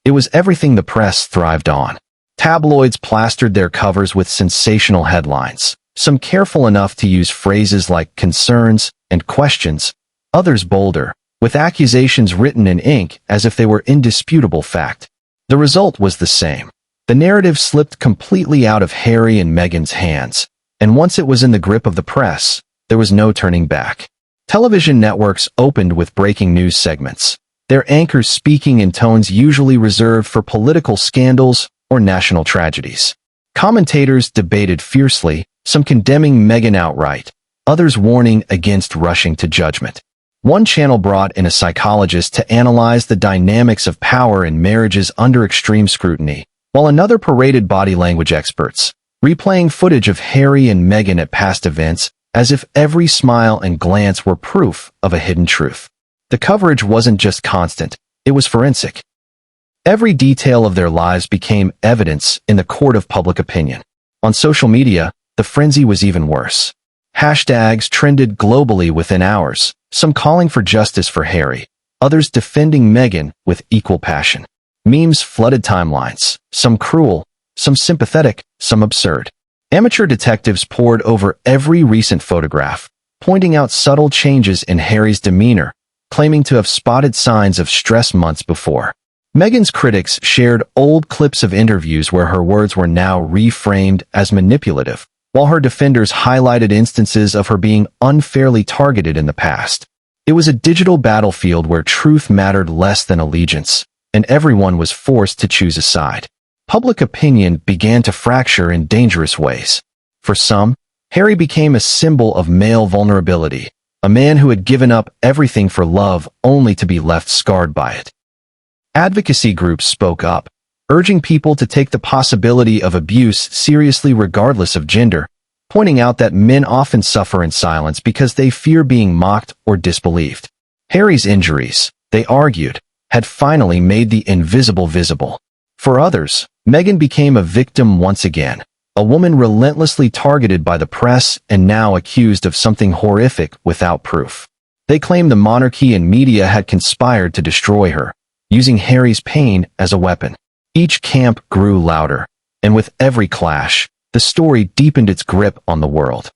It was everything the press thrived on. Tabloids plastered their covers with sensational headlines, some careful enough to use phrases like concerns and questions, others bolder, with accusations written in ink as if they were indisputable fact. The result was the same. The narrative slipped completely out of Harry and Meghan's hands, and once it was in the grip of the press, there was no turning back. Television networks opened with breaking news segments, their anchors speaking in tones usually reserved for political scandals or national tragedies. Commentators debated fiercely, some condemning Meghan outright, others warning against rushing to judgment. One channel brought in a psychologist to analyze the dynamics of power in marriages under extreme scrutiny, while another paraded body language experts, replaying footage of Harry and Meghan at past events as if every smile and glance were proof of a hidden truth. The coverage wasn't just constant, it was forensic. Every detail of their lives became evidence in the court of public opinion. On social media, the frenzy was even worse. Hashtags trended globally within hours, some calling for justice for Harry, others defending Meghan with equal passion. Memes flooded timelines, some cruel, some sympathetic, some absurd. Amateur detectives pored over every recent photograph, pointing out subtle changes in Harry's demeanor, claiming to have spotted signs of stress months before. Meghan's critics shared old clips of interviews where her words were now reframed as manipulative, while her defenders highlighted instances of her being unfairly targeted in the past. It was a digital battlefield where truth mattered less than allegiance, and everyone was forced to choose a side. Public opinion began to fracture in dangerous ways. For some, Harry became a symbol of male vulnerability, a man who had given up everything for love only to be left scarred by it. Advocacy groups spoke up, urging people to take the possibility of abuse seriously regardless of gender, pointing out that men often suffer in silence because they fear being mocked or disbelieved. Harry's injuries, they argued, had finally made the invisible visible. For others, Meghan became a victim once again, a woman relentlessly targeted by the press and now accused of something horrific without proof. They claimed the monarchy and media had conspired to destroy her, using Harry's pain as a weapon. Each camp grew louder, and with every clash, the story deepened its grip on the world.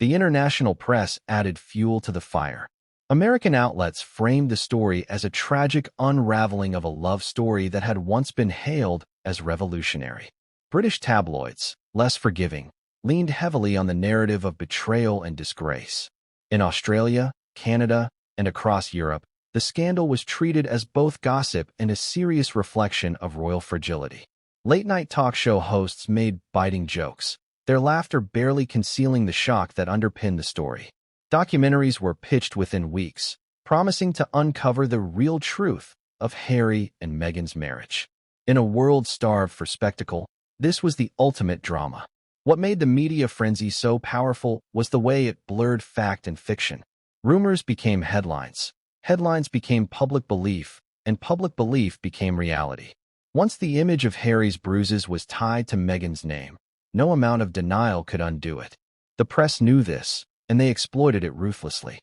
The international press added fuel to the fire. American outlets framed the story as a tragic unraveling of a love story that had once been hailed as revolutionary. British tabloids, less forgiving, leaned heavily on the narrative of betrayal and disgrace. In Australia, Canada, and across Europe, the scandal was treated as both gossip and a serious reflection of royal fragility. Late-night talk show hosts made biting jokes, their laughter barely concealing the shock that underpinned the story. Documentaries were pitched within weeks, promising to uncover the real truth of Harry and Meghan's marriage. In a world starved for spectacle, this was the ultimate drama. What made the media frenzy so powerful was the way it blurred fact and fiction. Rumors became headlines, headlines became public belief, and public belief became reality. Once the image of Harry's bruises was tied to Meghan's name, no amount of denial could undo it. The press knew this, and they exploited it ruthlessly.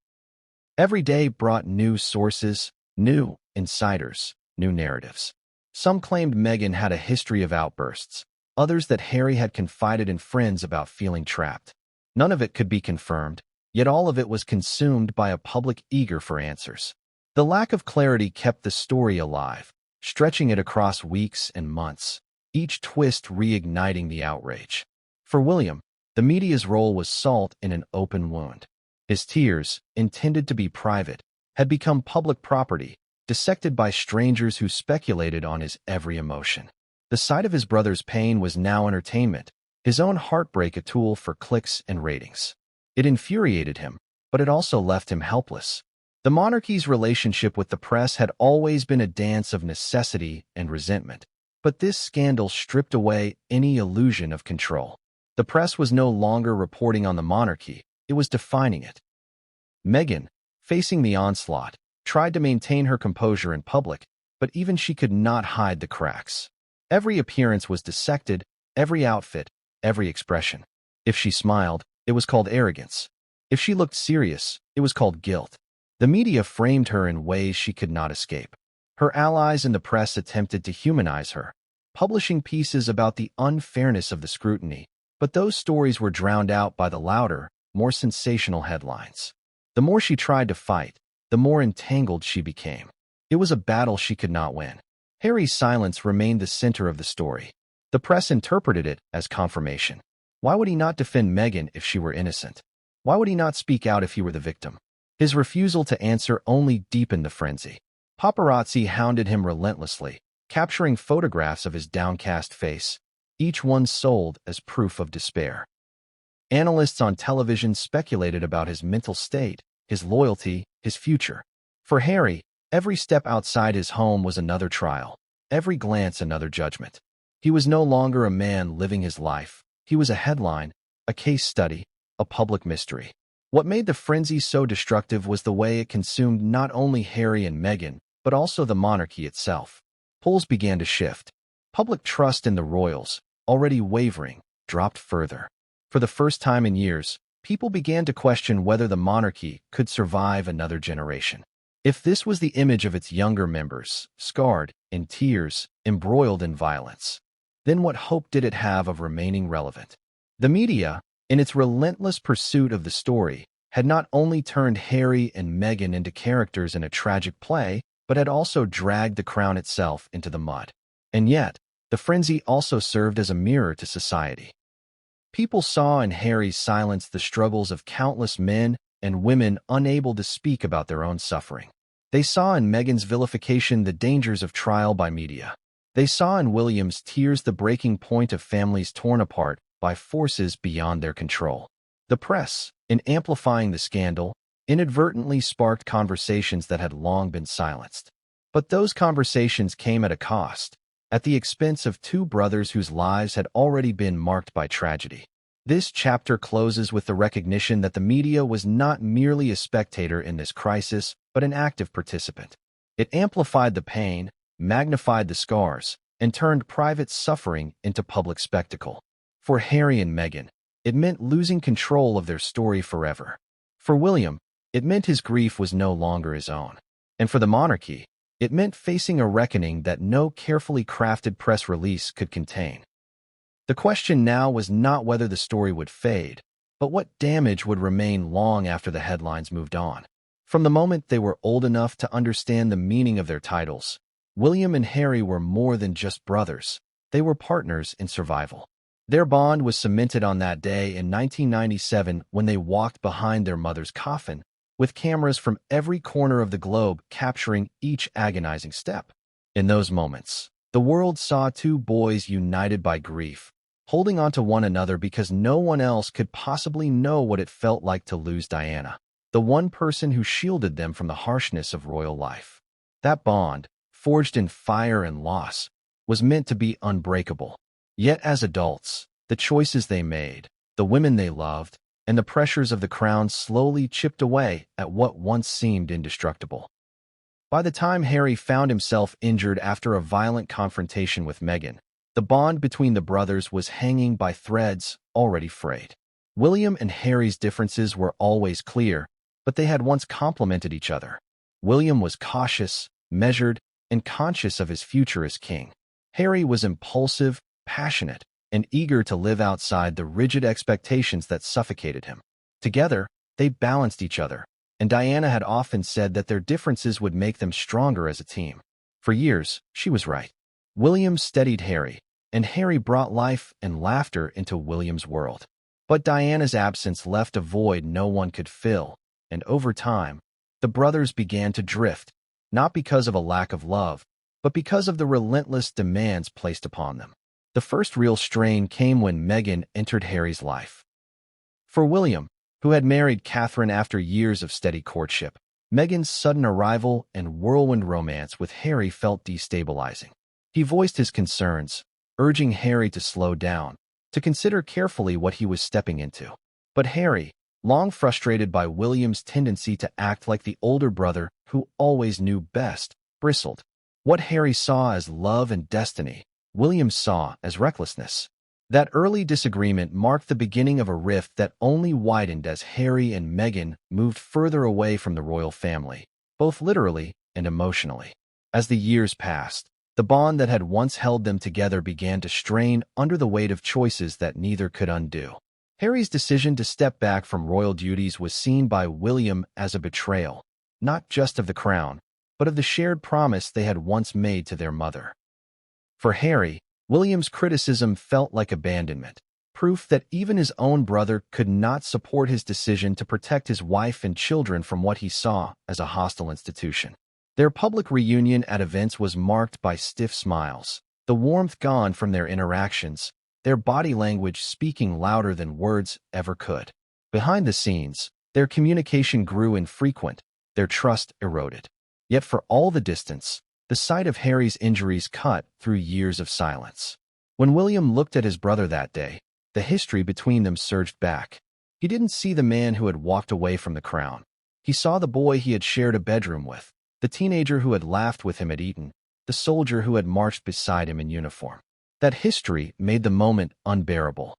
Every day brought new sources, new insiders, new narratives. Some claimed Meghan had a history of outbursts, others that Harry had confided in friends about feeling trapped. None of it could be confirmed, yet all of it was consumed by a public eager for answers. The lack of clarity kept the story alive, stretching it across weeks and months, each twist reigniting the outrage. For William, the media's role was salt in an open wound. His tears, intended to be private, had become public property, dissected by strangers who speculated on his every emotion. The sight of his brother's pain was now entertainment, his own heartbreak a tool for clicks and ratings. It infuriated him, but it also left him helpless. The monarchy's relationship with the press had always been a dance of necessity and resentment, but this scandal stripped away any illusion of control. The press was no longer reporting on the monarchy, it was defining it. Meghan, facing the onslaught, tried to maintain her composure in public, but even she could not hide the cracks. Every appearance was dissected, every outfit, every expression. If she smiled, it was called arrogance. If she looked serious, it was called guilt. The media framed her in ways she could not escape. Her allies in the press attempted to humanize her, publishing pieces about the unfairness of the scrutiny, but those stories were drowned out by the louder, more sensational headlines. The more she tried to fight, the more entangled she became. It was a battle she could not win. Harry's silence remained the center of the story. The press interpreted it as confirmation. Why would he not defend Meghan if she were innocent? Why would he not speak out if he were the victim? His refusal to answer only deepened the frenzy. Paparazzi hounded him relentlessly, capturing photographs of his downcast face, each one sold as proof of despair. Analysts on television speculated about his mental state, his loyalty, his future. For Harry, every step outside his home was another trial, every glance another judgment. He was no longer a man living his life. He was a headline, a case study, a public mystery. What made the frenzy so destructive was the way it consumed not only Harry and Meghan, but also the monarchy itself. Polls began to shift. Public trust in the royals, already wavering, dropped further. For the first time in years, people began to question whether the monarchy could survive another generation. If this was the image of its younger members, scarred, in tears, embroiled in violence, then what hope did it have of remaining relevant? The media, in its relentless pursuit of the story, had not only turned Harry and Meghan into characters in a tragic play, but had also dragged the crown itself into the mud. And yet, the frenzy also served as a mirror to society. People saw in Harry's silence the struggles of countless men and women unable to speak about their own suffering. They saw in Meghan's vilification the dangers of trial by media. They saw in William's tears the breaking point of families torn apart by forces beyond their control. The press, in amplifying the scandal, inadvertently sparked conversations that had long been silenced. But those conversations came at a cost, at the expense of two brothers whose lives had already been marked by tragedy. This chapter closes with the recognition that the media was not merely a spectator in this crisis, but an active participant. It amplified the pain, magnified the scars, and turned private suffering into public spectacle. For Harry and Meghan, it meant losing control of their story forever. For William, it meant his grief was no longer his own. And for the monarchy, it meant facing a reckoning that no carefully crafted press release could contain. The question now was not whether the story would fade, but what damage would remain long after the headlines moved on. From the moment they were old enough to understand the meaning of their titles, William and Harry were more than just brothers. They were partners in survival. Their bond was cemented on that day in 1997 when they walked behind their mother's coffin, with cameras from every corner of the globe capturing each agonizing step. In those moments, the world saw two boys united by grief, holding on to one another because no one else could possibly know what it felt like to lose Diana, the one person who shielded them from the harshness of royal life. That bond, forged in fire and loss, was meant to be unbreakable. Yet as adults, the choices they made, the women they loved, and the pressures of the crown slowly chipped away at what once seemed indestructible. By the time Harry found himself injured after a violent confrontation with Meghan, the bond between the brothers was hanging by threads already frayed. William and Harry's differences were always clear, but they had once complemented each other. William was cautious, measured, and conscious of his future as king. Harry was impulsive, passionate, and eager to live outside the rigid expectations that suffocated him. Together, they balanced each other, and Diana had often said that their differences would make them stronger as a team. For years, she was right. William steadied Harry, and Harry brought life and laughter into William's world. But Diana's absence left a void no one could fill, and over time, the brothers began to drift, not because of a lack of love, but because of the relentless demands placed upon them. The first real strain came when Meghan entered Harry's life. For William, who had married Catherine after years of steady courtship, Meghan's sudden arrival and whirlwind romance with Harry felt destabilizing. He voiced his concerns, urging Harry to slow down, to consider carefully what he was stepping into. But Harry, long frustrated by William's tendency to act like the older brother who always knew best, bristled. What Harry saw as love and destiny, William saw as recklessness. That early disagreement marked the beginning of a rift that only widened as Harry and Meghan moved further away from the royal family, both literally and emotionally. As the years passed, the bond that had once held them together began to strain under the weight of choices that neither could undo. Harry's decision to step back from royal duties was seen by William as a betrayal, not just of the crown, but of the shared promise they had once made to their mother. For Harry, William's criticism felt like abandonment, proof that even his own brother could not support his decision to protect his wife and children from what he saw as a hostile institution. Their public reunion at events was marked by stiff smiles, the warmth gone from their interactions, their body language speaking louder than words ever could. Behind the scenes, their communication grew infrequent, their trust eroded. Yet for all the distance, the sight of Harry's injuries cut through years of silence. When William looked at his brother that day, the history between them surged back. He didn't see the man who had walked away from the crown. He saw the boy he had shared a bedroom with, the teenager who had laughed with him at Eton, the soldier who had marched beside him in uniform. That history made the moment unbearable.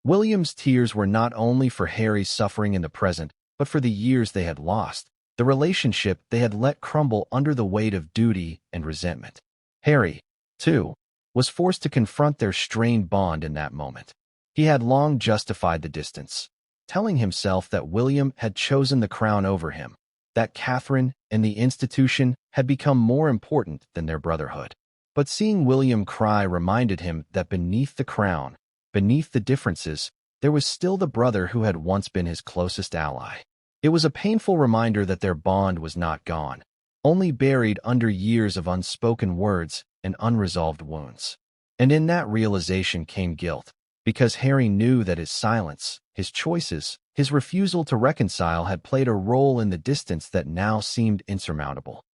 William's tears were not only for Harry's suffering in the present, but for the years they had lost, the relationship they had let crumble under the weight of duty and resentment. Harry, too, was forced to confront their strained bond in that moment. He had long justified the distance, telling himself that William had chosen the crown over him, that Catherine and the institution had become more important than their brotherhood. But seeing William cry reminded him that beneath the crown, beneath the differences, there was still the brother who had once been his closest ally. It was a painful reminder that their bond was not gone, only buried under years of unspoken words and unresolved wounds. And in that realization came guilt, because Harry knew that his silence, his choices, his refusal to reconcile had played a role in the distance that now seemed insurmountable.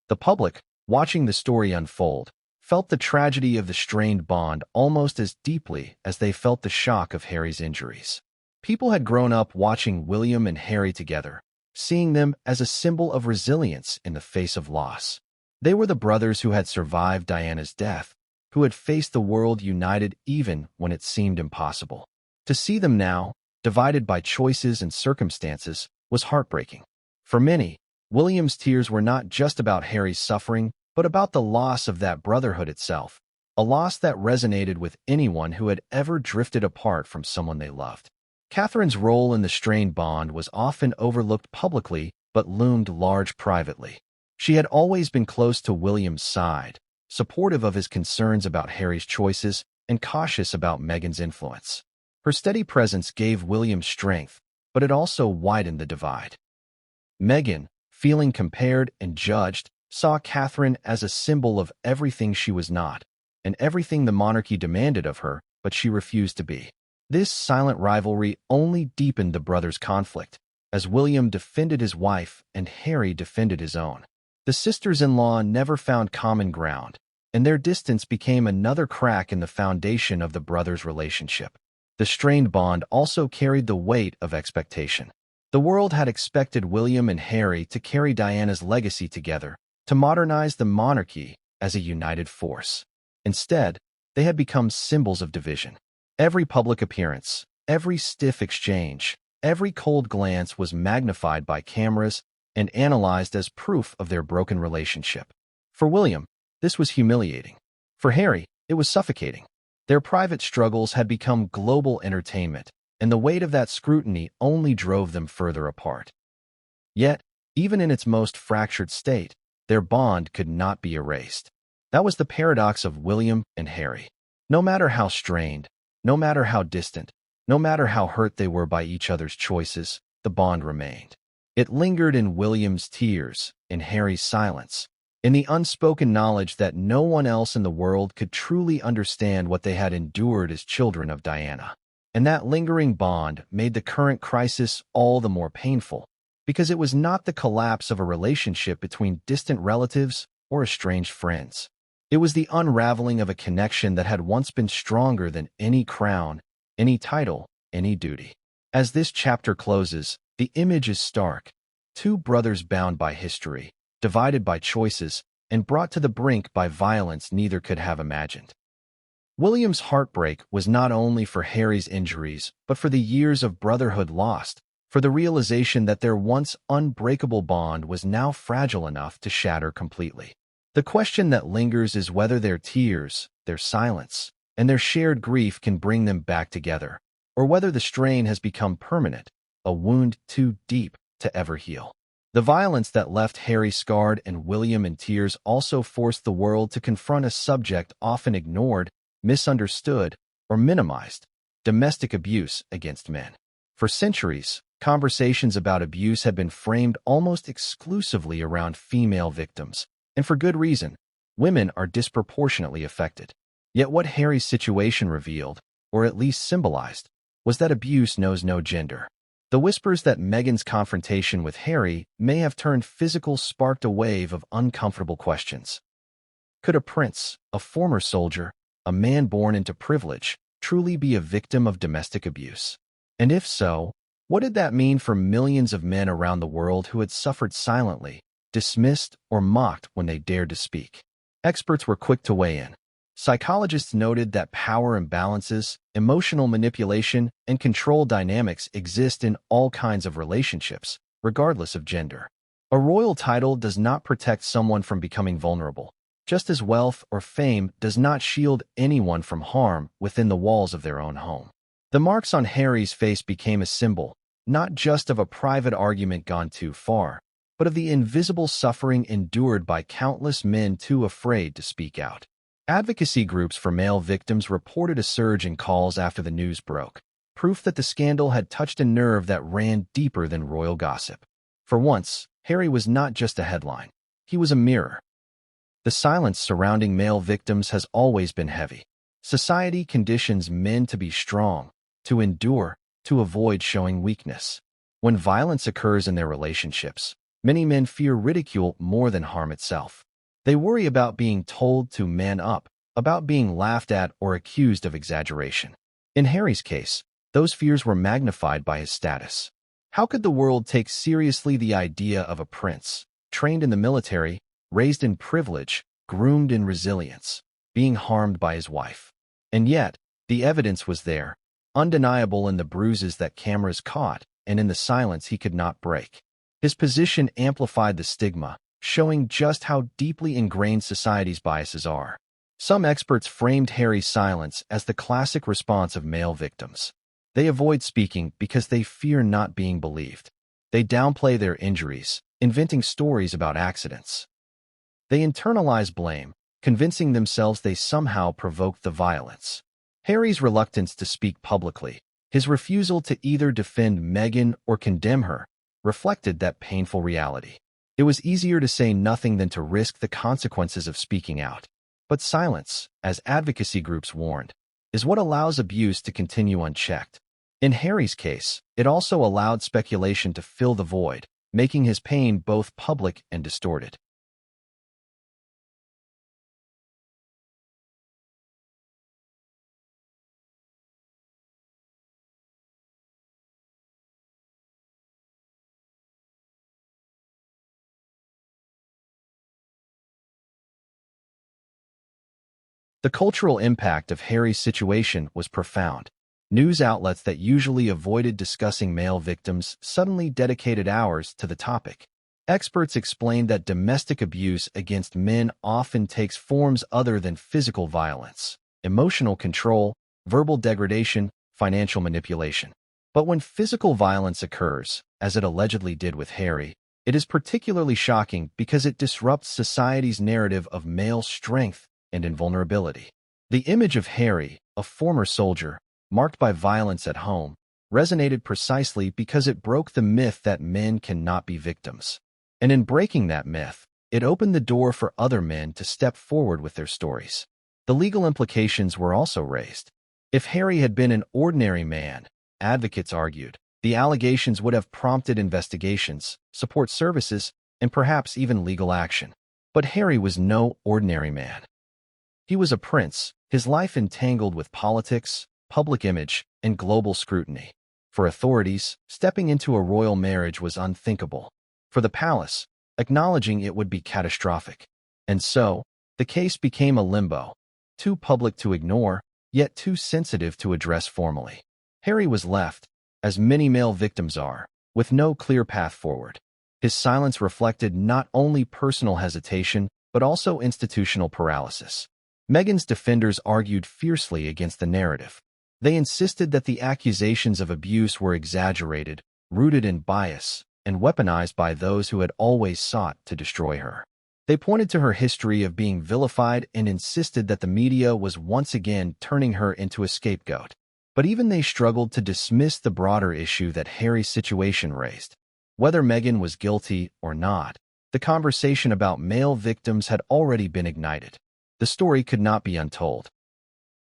The public, watching the story unfold, felt the tragedy of the strained bond almost as deeply as they felt the shock of Harry's injuries. People had grown up watching William and Harry together, seeing them as a symbol of resilience in the face of loss. They were the brothers who had survived Diana's death, who had faced the world united even when it seemed impossible. To see them now, divided by choices and circumstances, was heartbreaking. For many, William's tears were not just about Harry's suffering, but about the loss of that brotherhood itself, a loss that resonated with anyone who had ever drifted apart from someone they loved. Catherine's role in the strained bond was often overlooked publicly but loomed large privately. She had always been close to William's side, supportive of his concerns about Harry's choices and cautious about Meghan's influence. Her steady presence gave William strength, but it also widened the divide. Meghan, feeling compared and judged, saw Catherine as a symbol of everything she was not, and everything the monarchy demanded of her, but she refused to be. This silent rivalry only deepened the brothers' conflict, as William defended his wife and Harry defended his own. The sisters-in-law never found common ground, and their distance became another crack in the foundation of the brothers' relationship. The strained bond also carried the weight of expectation. The world had expected William and Harry to carry Diana's legacy together, to modernize the monarchy as a united force. Instead, they had become symbols of division. Every public appearance, every stiff exchange, every cold glance was magnified by cameras and analyzed as proof of their broken relationship. For William, this was humiliating. For Harry, it was suffocating. Their private struggles had become global entertainment, and the weight of that scrutiny only drove them further apart. Yet, even in its most fractured state, their bond could not be erased. That was the paradox of William and Harry. No matter how strained, no matter how distant, no matter how hurt they were by each other's choices, the bond remained. It lingered in William's tears, in Harry's silence, in the unspoken knowledge that no one else in the world could truly understand what they had endured as children of Diana. And that lingering bond made the current crisis all the more painful, because it was not the collapse of a relationship between distant relatives or estranged friends. It was the unraveling of a connection that had once been stronger than any crown, any title, any duty. As this chapter closes, the image is stark. Two brothers bound by history, divided by choices, and brought to the brink by violence neither could have imagined. William's heartbreak was not only for Harry's injuries, but for the years of brotherhood lost, for the realization that their once unbreakable bond was now fragile enough to shatter completely. The question that lingers is whether their tears, their silence, and their shared grief can bring them back together, or whether the strain has become permanent, a wound too deep to ever heal. The violence that left Harry scarred and William in tears also forced the world to confront a subject often ignored, misunderstood, or minimized: domestic abuse against men. For centuries, conversations about abuse had been framed almost exclusively around female victims, and for good reason. Women are disproportionately affected. Yet what Harry's situation revealed, or at least symbolized, was that abuse knows no gender. The whispers that Meghan's confrontation with Harry may have turned physical sparked a wave of uncomfortable questions. Could a prince, a former soldier, a man born into privilege, truly be a victim of domestic abuse? And if so, what did that mean for millions of men around the world who had suffered silently, dismissed, or mocked when they dared to speak? Experts were quick to weigh in. Psychologists noted that power imbalances, emotional manipulation, and control dynamics exist in all kinds of relationships, regardless of gender. A royal title does not protect someone from becoming vulnerable, just as wealth or fame does not shield anyone from harm within the walls of their own home. The marks on Harry's face became a symbol, not just of a private argument gone too far, but of the invisible suffering endured by countless men too afraid to speak out. Advocacy groups for male victims reported a surge in calls after the news broke, proof that the scandal had touched a nerve that ran deeper than royal gossip. For once, Harry was not just a headline. He was a mirror. The silence surrounding male victims has always been heavy. Society conditions men to be strong, to endure, to avoid showing weakness. When violence occurs in their relationships, many men fear ridicule more than harm itself. They worry about being told to man up, about being laughed at or accused of exaggeration. In Harry's case, those fears were magnified by his status. How could the world take seriously the idea of a prince, trained in the military, raised in privilege, groomed in resilience, being harmed by his wife? And yet, the evidence was there, undeniable in the bruises that cameras caught and in the silence he could not break. His position amplified the stigma, showing just how deeply ingrained society's biases are. Some experts framed Harry's silence as the classic response of male victims. They avoid speaking because they fear not being believed. They downplay their injuries, inventing stories about accidents. They internalize blame, convincing themselves they somehow provoked the violence. Harry's reluctance to speak publicly, his refusal to either defend Meghan or condemn her, reflected that painful reality. It was easier to say nothing than to risk the consequences of speaking out. But silence, as advocacy groups warned, is what allows abuse to continue unchecked. In Harry's case, it also allowed speculation to fill the void, making his pain both public and distorted. The cultural impact of Harry's situation was profound. News outlets that usually avoided discussing male victims suddenly dedicated hours to the topic. Experts explained that domestic abuse against men often takes forms other than physical violence: emotional control, verbal degradation, financial manipulation. But when physical violence occurs, as it allegedly did with Harry, it is particularly shocking because it disrupts society's narrative of male strength and invulnerability. The image of Harry, a former soldier, marked by violence at home, resonated precisely because it broke the myth that men cannot be victims. And in breaking that myth, it opened the door for other men to step forward with their stories. The legal implications were also raised. If Harry had been an ordinary man, advocates argued, the allegations would have prompted investigations, support services, and perhaps even legal action. But Harry was no ordinary man. He was a prince, his life entangled with politics, public image, and global scrutiny. For authorities, stepping into a royal marriage was unthinkable. For the palace, acknowledging it would be catastrophic. And so, the case became a limbo, too public to ignore, yet too sensitive to address formally. Harry was left, as many male victims are, with no clear path forward. His silence reflected not only personal hesitation, but also institutional paralysis. Meghan's defenders argued fiercely against the narrative. They insisted that the accusations of abuse were exaggerated, rooted in bias, and weaponized by those who had always sought to destroy her. They pointed to her history of being vilified and insisted that the media was once again turning her into a scapegoat. But even they struggled to dismiss the broader issue that Harry's situation raised. Whether Meghan was guilty or not, the conversation about male victims had already been ignited. The story could not be untold.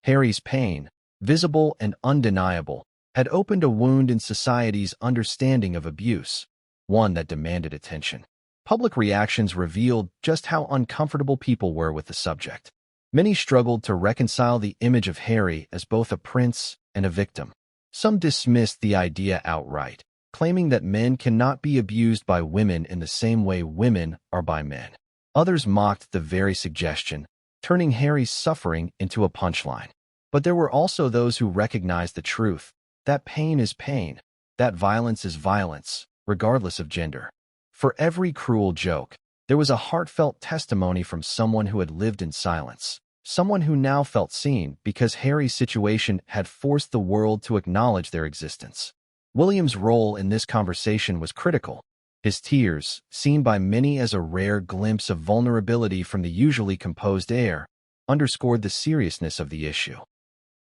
Harry's pain, visible and undeniable, had opened a wound in society's understanding of abuse, one that demanded attention. Public reactions revealed just how uncomfortable people were with the subject. Many struggled to reconcile the image of Harry as both a prince and a victim. Some dismissed the idea outright, claiming that men cannot be abused by women in the same way women are by men. Others mocked the very suggestion, turning Harry's suffering into a punchline. But there were also those who recognized the truth, that pain is pain, that violence is violence, regardless of gender. For every cruel joke, there was a heartfelt testimony from someone who had lived in silence, someone who now felt seen because Harry's situation had forced the world to acknowledge their existence. William's role in this conversation was critical. His tears, seen by many as a rare glimpse of vulnerability from the usually composed heir, underscored the seriousness of the issue.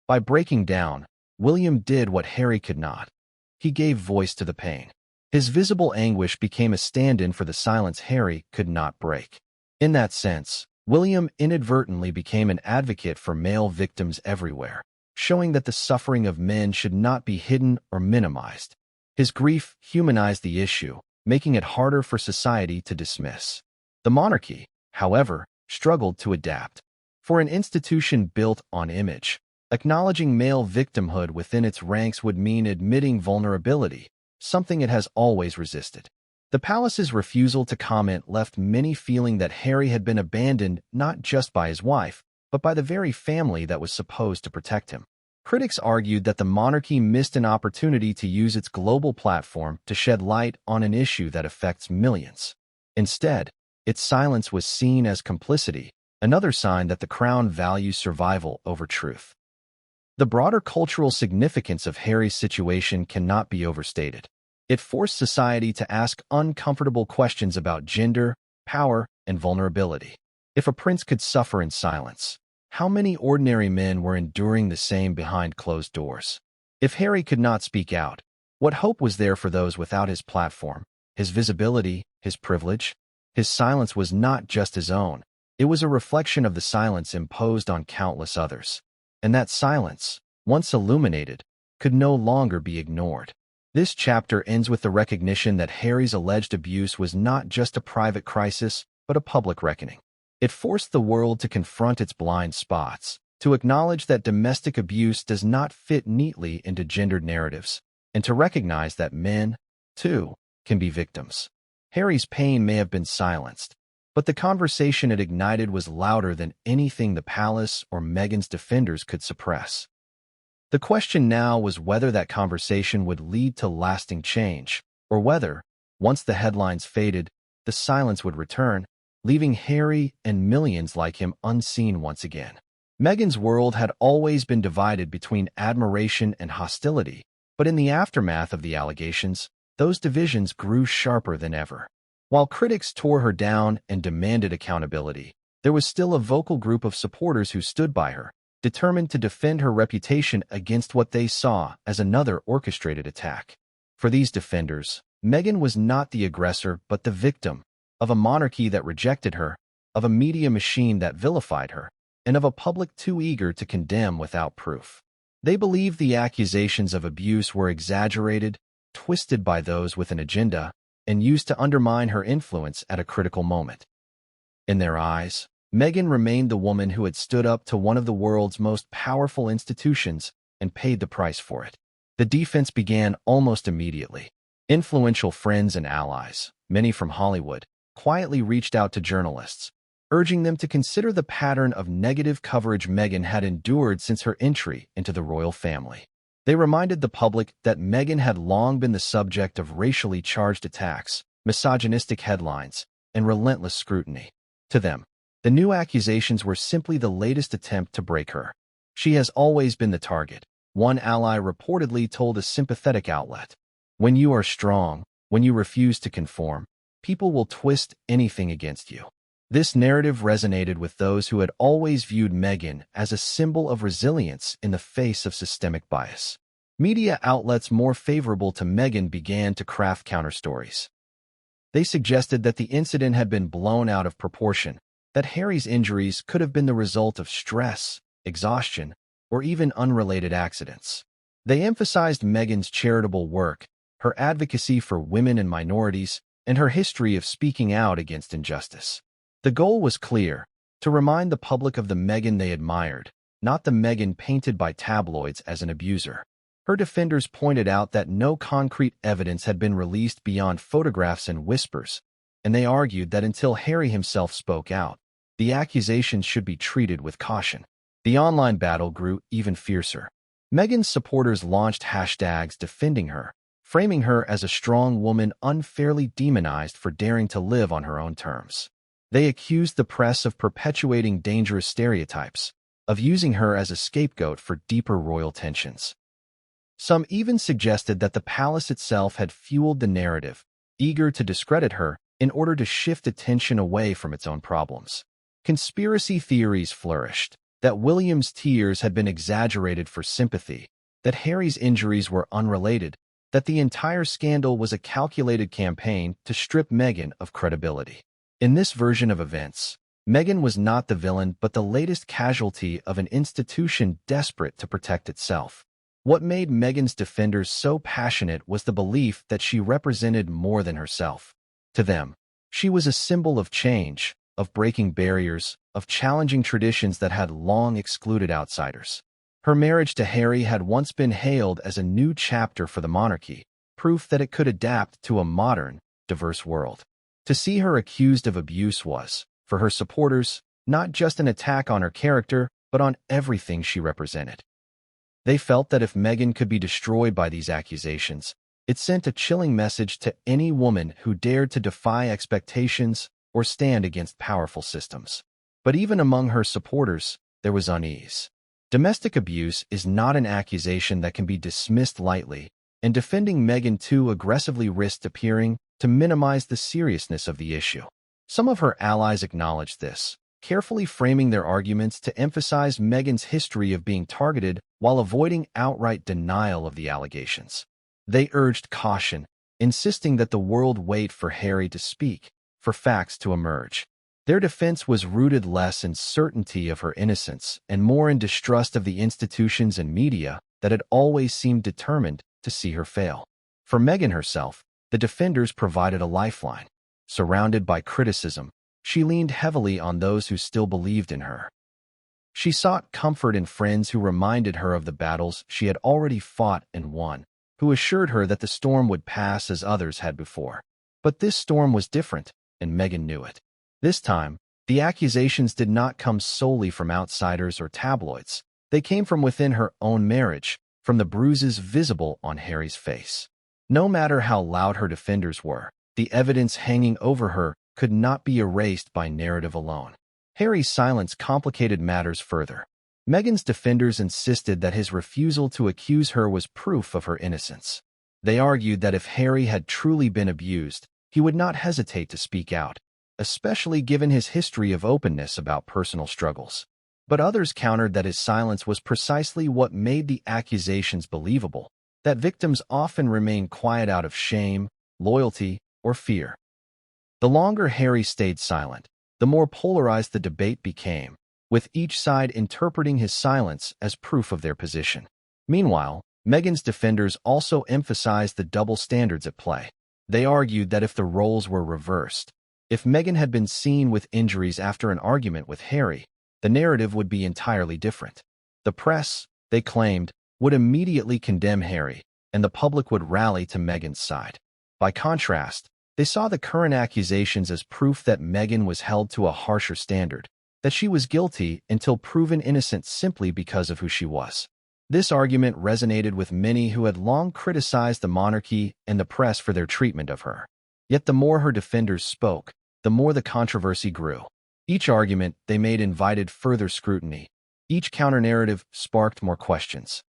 By breaking down, William did what Harry could not. He gave voice to the pain. His visible anguish became a stand-in for the silence Harry could not break. In that sense, William inadvertently became an advocate for male victims everywhere, showing that the suffering of men should not be hidden or minimized. His grief humanized the issue, making it harder for society to dismiss. The monarchy, however, struggled to adapt. For an institution built on image, acknowledging male victimhood within its ranks would mean admitting vulnerability, something it has always resisted. The palace's refusal to comment left many feeling that Harry had been abandoned not just by his wife, but by the very family that was supposed to protect him. Critics argued that the monarchy missed an opportunity to use its global platform to shed light on an issue that affects millions. Instead, its silence was seen as complicity, another sign that the crown values survival over truth. The broader cultural significance of Harry's situation cannot be overstated. It forced society to ask uncomfortable questions about gender, power, and vulnerability. If a prince could suffer in silence, how many ordinary men were enduring the same behind closed doors? If Harry could not speak out, what hope was there for those without his platform, his visibility, his privilege? His silence was not just his own. It was a reflection of the silence imposed on countless others. And that silence, once illuminated, could no longer be ignored. This chapter ends with the recognition that Harry's alleged abuse was not just a private crisis, but a public reckoning. It forced the world to confront its blind spots, to acknowledge that domestic abuse does not fit neatly into gendered narratives, and to recognize that men, too, can be victims. Harry's pain may have been silenced, But the conversation it ignited was louder than anything the palace or Meghan's defenders could suppress. The question now was whether that conversation would lead to lasting change, or whether, once the headlines faded, the silence would return, leaving Harry and millions like him unseen once again. Meghan's world had always been divided between admiration and hostility, but in the aftermath of the allegations, those divisions grew sharper than ever. While critics tore her down and demanded accountability, there was still a vocal group of supporters who stood by her, determined to defend her reputation against what they saw as another orchestrated attack. For these defenders, Meghan was not the aggressor but the victim of a monarchy that rejected her, of a media machine that vilified her, and of a public too eager to condemn without proof. They believed the accusations of abuse were exaggerated, twisted by those with an agenda, and used to undermine her influence at a critical moment. In their eyes, Meghan remained the woman who had stood up to one of the world's most powerful institutions and paid the price for it. The defense began almost immediately. Influential friends and allies, many from Hollywood, quietly reached out to journalists, urging them to consider the pattern of negative coverage Meghan had endured since her entry into the royal family. They reminded the public that Meghan had long been the subject of racially charged attacks, misogynistic headlines, and relentless scrutiny. To them, the new accusations were simply the latest attempt to break her. She has always been the target, one ally reportedly told a sympathetic outlet. When you are strong, when you refuse to conform, people will twist anything against you. This narrative resonated with those who had always viewed Meghan as a symbol of resilience in the face of systemic bias. Media outlets more favorable to Meghan began to craft counterstories. They suggested that the incident had been blown out of proportion, that Harry's injuries could have been the result of stress, exhaustion, or even unrelated accidents. They emphasized Meghan's charitable work, her advocacy for women and minorities, and her history of speaking out against injustice. The goal was clear: to remind the public of the Meghan they admired, not the Meghan painted by tabloids as an abuser. Her defenders pointed out that no concrete evidence had been released beyond photographs and whispers, and they argued that until Harry himself spoke out, the accusations should be treated with caution. The online battle grew even fiercer. Meghan's supporters launched hashtags defending her, framing her as a strong woman unfairly demonized for daring to live on her own terms. They accused the press of perpetuating dangerous stereotypes, of using her as a scapegoat for deeper royal tensions. Some even suggested that the palace itself had fueled the narrative, eager to discredit her in order to shift attention away from its own problems. Conspiracy theories flourished, that William's tears had been exaggerated for sympathy, that Harry's injuries were unrelated, that the entire scandal was a calculated campaign to strip Meghan of credibility. In this version of events, Meghan was not the villain but the latest casualty of an institution desperate to protect itself. What made Meghan's defenders so passionate was the belief that she represented more than herself. To them, she was a symbol of change, of breaking barriers, of challenging traditions that had long excluded outsiders. Her marriage to Harry had once been hailed as a new chapter for the monarchy, proof that it could adapt to a modern, diverse world. To see her accused of abuse was, for her supporters, not just an attack on her character, but on everything she represented. They felt that if Meghan could be destroyed by these accusations, it sent a chilling message to any woman who dared to defy expectations or stand against powerful systems. But even among her supporters, there was unease. Domestic abuse is not an accusation that can be dismissed lightly, and defending Meghan too aggressively risked appearing to minimize the seriousness of the issue. Some of her allies acknowledged this, carefully framing their arguments to emphasize Meghan's history of being targeted while avoiding outright denial of the allegations. They urged caution, insisting that the world wait for Harry to speak, for facts to emerge. Their defense was rooted less in certainty of her innocence and more in distrust of the institutions and media that had always seemed determined to see her fail. For Meghan herself, the defenders provided a lifeline. Surrounded by criticism, she leaned heavily on those who still believed in her. She sought comfort in friends who reminded her of the battles she had already fought and won, who assured her that the storm would pass as others had before. But this storm was different, and Meghan knew it. This time, the accusations did not come solely from outsiders or tabloids. They came from within her own marriage, from the bruises visible on Harry's face. No matter how loud her defenders were, the evidence hanging over her could not be erased by narrative alone. Harry's silence complicated matters further. Meghan's defenders insisted that his refusal to accuse her was proof of her innocence. They argued that if Harry had truly been abused, he would not hesitate to speak out, especially given his history of openness about personal struggles. But others countered that his silence was precisely what made the accusations believable, that victims often remain quiet out of shame, loyalty, or fear. The longer Harry stayed silent, the more polarized the debate became, with each side interpreting his silence as proof of their position. Meanwhile, Meghan's defenders also emphasized the double standards at play. They argued that if the roles were reversed, if Meghan had been seen with injuries after an argument with Harry, the narrative would be entirely different. The press, they claimed, would immediately condemn Harry, and the public would rally to Meghan's side. By contrast, they saw the current accusations as proof that Meghan was held to a harsher standard, that she was guilty until proven innocent simply because of who she was. This argument resonated with many who had long criticized the monarchy and the press for their treatment of her. Yet the more her defenders spoke, the more the controversy grew. Each argument they made invited further scrutiny. Each counter-narrative sparked more questions.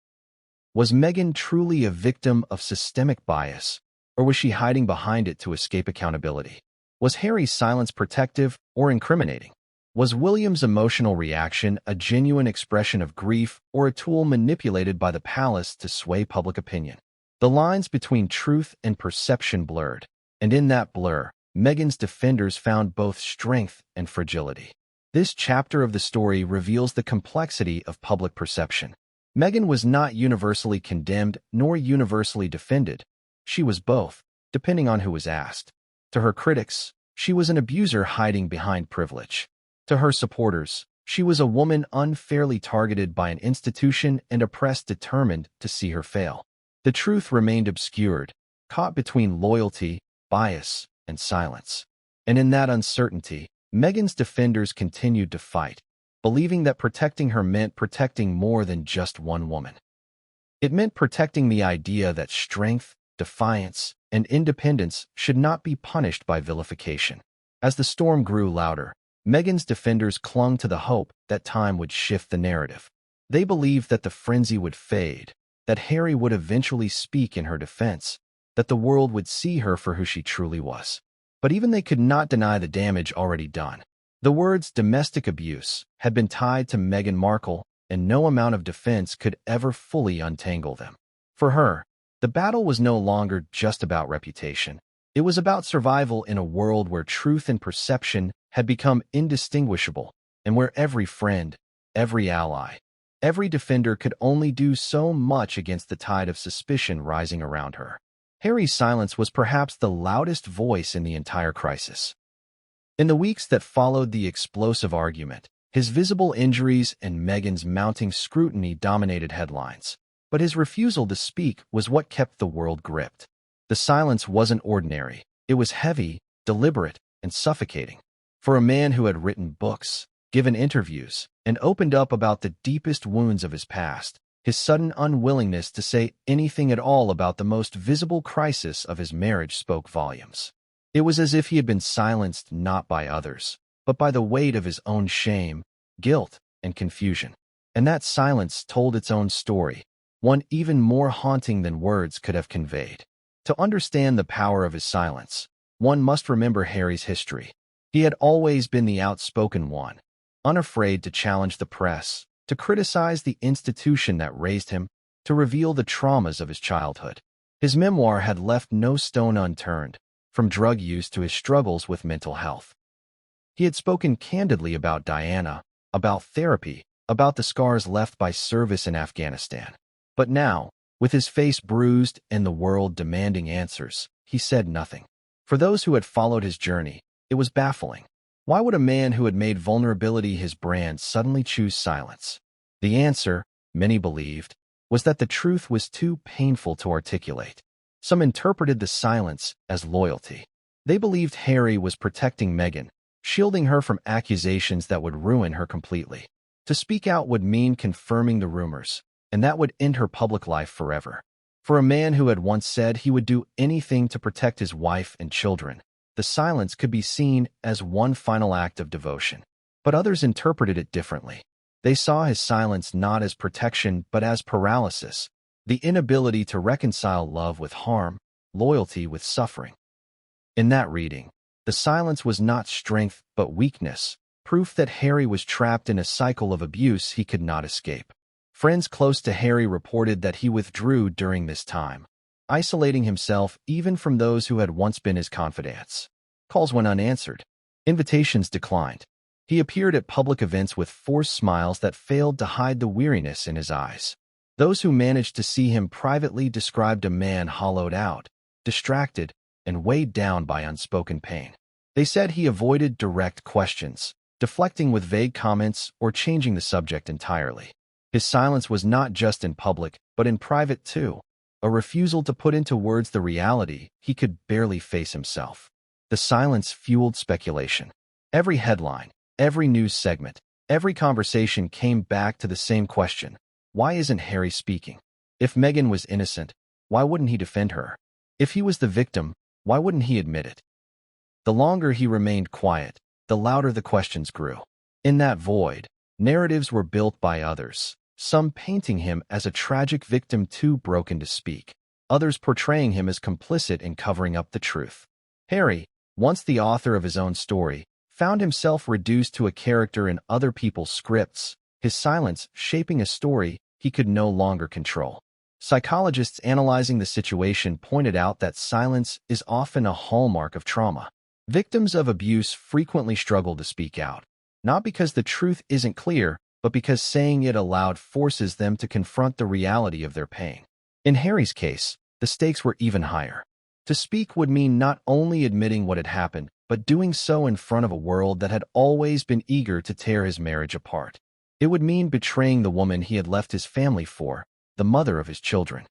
Was Meghan truly a victim of systemic bias, or was she hiding behind it to escape accountability? Was Harry's silence protective or incriminating? Was William's emotional reaction a genuine expression of grief or a tool manipulated by the palace to sway public opinion? The lines between truth and perception blurred, and in that blur, Meghan's defenders found both strength and fragility. This chapter of the story reveals the complexity of public perception. Meghan was not universally condemned nor universally defended. She was both, depending on who was asked. To her critics, she was an abuser hiding behind privilege. To her supporters, she was a woman unfairly targeted by an institution and a press determined to see her fail. The truth remained obscured, caught between loyalty, bias, and silence. And in that uncertainty, Meghan's defenders continued to fight, believing that protecting her meant protecting more than just one woman. It meant protecting the idea that strength, defiance, and independence should not be punished by vilification. As the storm grew louder, Meghan's defenders clung to the hope that time would shift the narrative. They believed that the frenzy would fade, that Harry would eventually speak in her defense, that the world would see her for who she truly was. But even they could not deny the damage already done. The words domestic abuse had been tied to Meghan Markle, and no amount of defense could ever fully untangle them. For her, the battle was no longer just about reputation. It was about survival in a world where truth and perception had become indistinguishable, and where every friend, every ally, every defender could only do so much against the tide of suspicion rising around her. Harry's silence was perhaps the loudest voice in the entire crisis. In the weeks that followed the explosive argument, his visible injuries and Meghan's mounting scrutiny dominated headlines. But his refusal to speak was what kept the world gripped. The silence wasn't ordinary. It was heavy, deliberate, and suffocating. For a man who had written books, given interviews, and opened up about the deepest wounds of his past, his sudden unwillingness to say anything at all about the most visible crisis of his marriage spoke volumes. It was as if he had been silenced not by others, but by the weight of his own shame, guilt, and confusion. And that silence told its own story, one even more haunting than words could have conveyed. To understand the power of his silence, one must remember Harry's history. He had always been the outspoken one, unafraid to challenge the press, to criticize the institution that raised him, to reveal the traumas of his childhood. His memoir had left no stone unturned, from drug use to his struggles with mental health. He had spoken candidly about Diana, about therapy, about the scars left by service in Afghanistan. But now, with his face bruised and the world demanding answers, he said nothing. For those who had followed his journey, it was baffling. Why would a man who had made vulnerability his brand suddenly choose silence? The answer, many believed, was that the truth was too painful to articulate. Some interpreted the silence as loyalty. They believed Harry was protecting Meghan, shielding her from accusations that would ruin her completely. To speak out would mean confirming the rumors, and that would end her public life forever. For a man who had once said he would do anything to protect his wife and children, the silence could be seen as one final act of devotion. But others interpreted it differently. They saw his silence not as protection but as paralysis, the inability to reconcile love with harm, loyalty with suffering. In that reading, the silence was not strength but weakness, proof that Harry was trapped in a cycle of abuse he could not escape. Friends close to Harry reported that he withdrew during this time, isolating himself even from those who had once been his confidants. Calls went unanswered. Invitations declined. He appeared at public events with forced smiles that failed to hide the weariness in his eyes. Those who managed to see him privately described a man hollowed out, distracted, and weighed down by unspoken pain. They said he avoided direct questions, deflecting with vague comments or changing the subject entirely. His silence was not just in public, but in private too, a refusal to put into words the reality he could barely face himself. The silence fueled speculation. Every headline, every news segment, every conversation came back to the same question. Why isn't Harry speaking? If Meghan was innocent, why wouldn't he defend her? If he was the victim, why wouldn't he admit it? The longer he remained quiet, the louder the questions grew. In that void, narratives were built by others, some painting him as a tragic victim too broken to speak, others portraying him as complicit in covering up the truth. Harry, once the author of his own story, found himself reduced to a character in other people's scripts, his silence shaping a story he could no longer control. Psychologists analyzing the situation pointed out that silence is often a hallmark of trauma. Victims of abuse frequently struggle to speak out, not because the truth isn't clear, but because saying it aloud forces them to confront the reality of their pain. In Harry's case, the stakes were even higher. To speak would mean not only admitting what had happened, but doing so in front of a world that had always been eager to tear his marriage apart. It would mean betraying the woman he had left his family for, the mother of his children.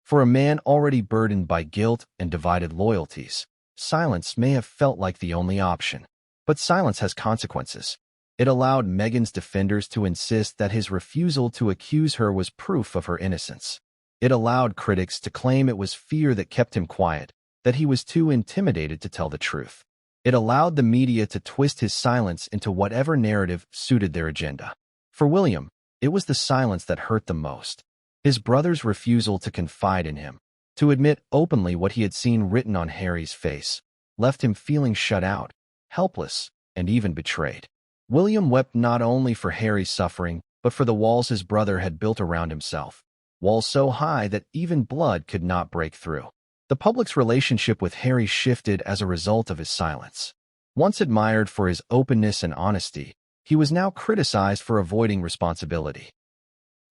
For a man already burdened by guilt and divided loyalties, silence may have felt like the only option. But silence has consequences. It allowed Meghan's defenders to insist that his refusal to accuse her was proof of her innocence. It allowed critics to claim it was fear that kept him quiet, that he was too intimidated to tell the truth. It allowed the media to twist his silence into whatever narrative suited their agenda. For William, it was the silence that hurt the most. His brother's refusal to confide in him, to admit openly what he had seen written on Harry's face, left him feeling shut out, helpless, and even betrayed. William wept not only for Harry's suffering, but for the walls his brother had built around himself, walls so high that even blood could not break through. The public's relationship with Harry shifted as a result of his silence. Once admired for his openness and honesty, he was now criticized for avoiding responsibility.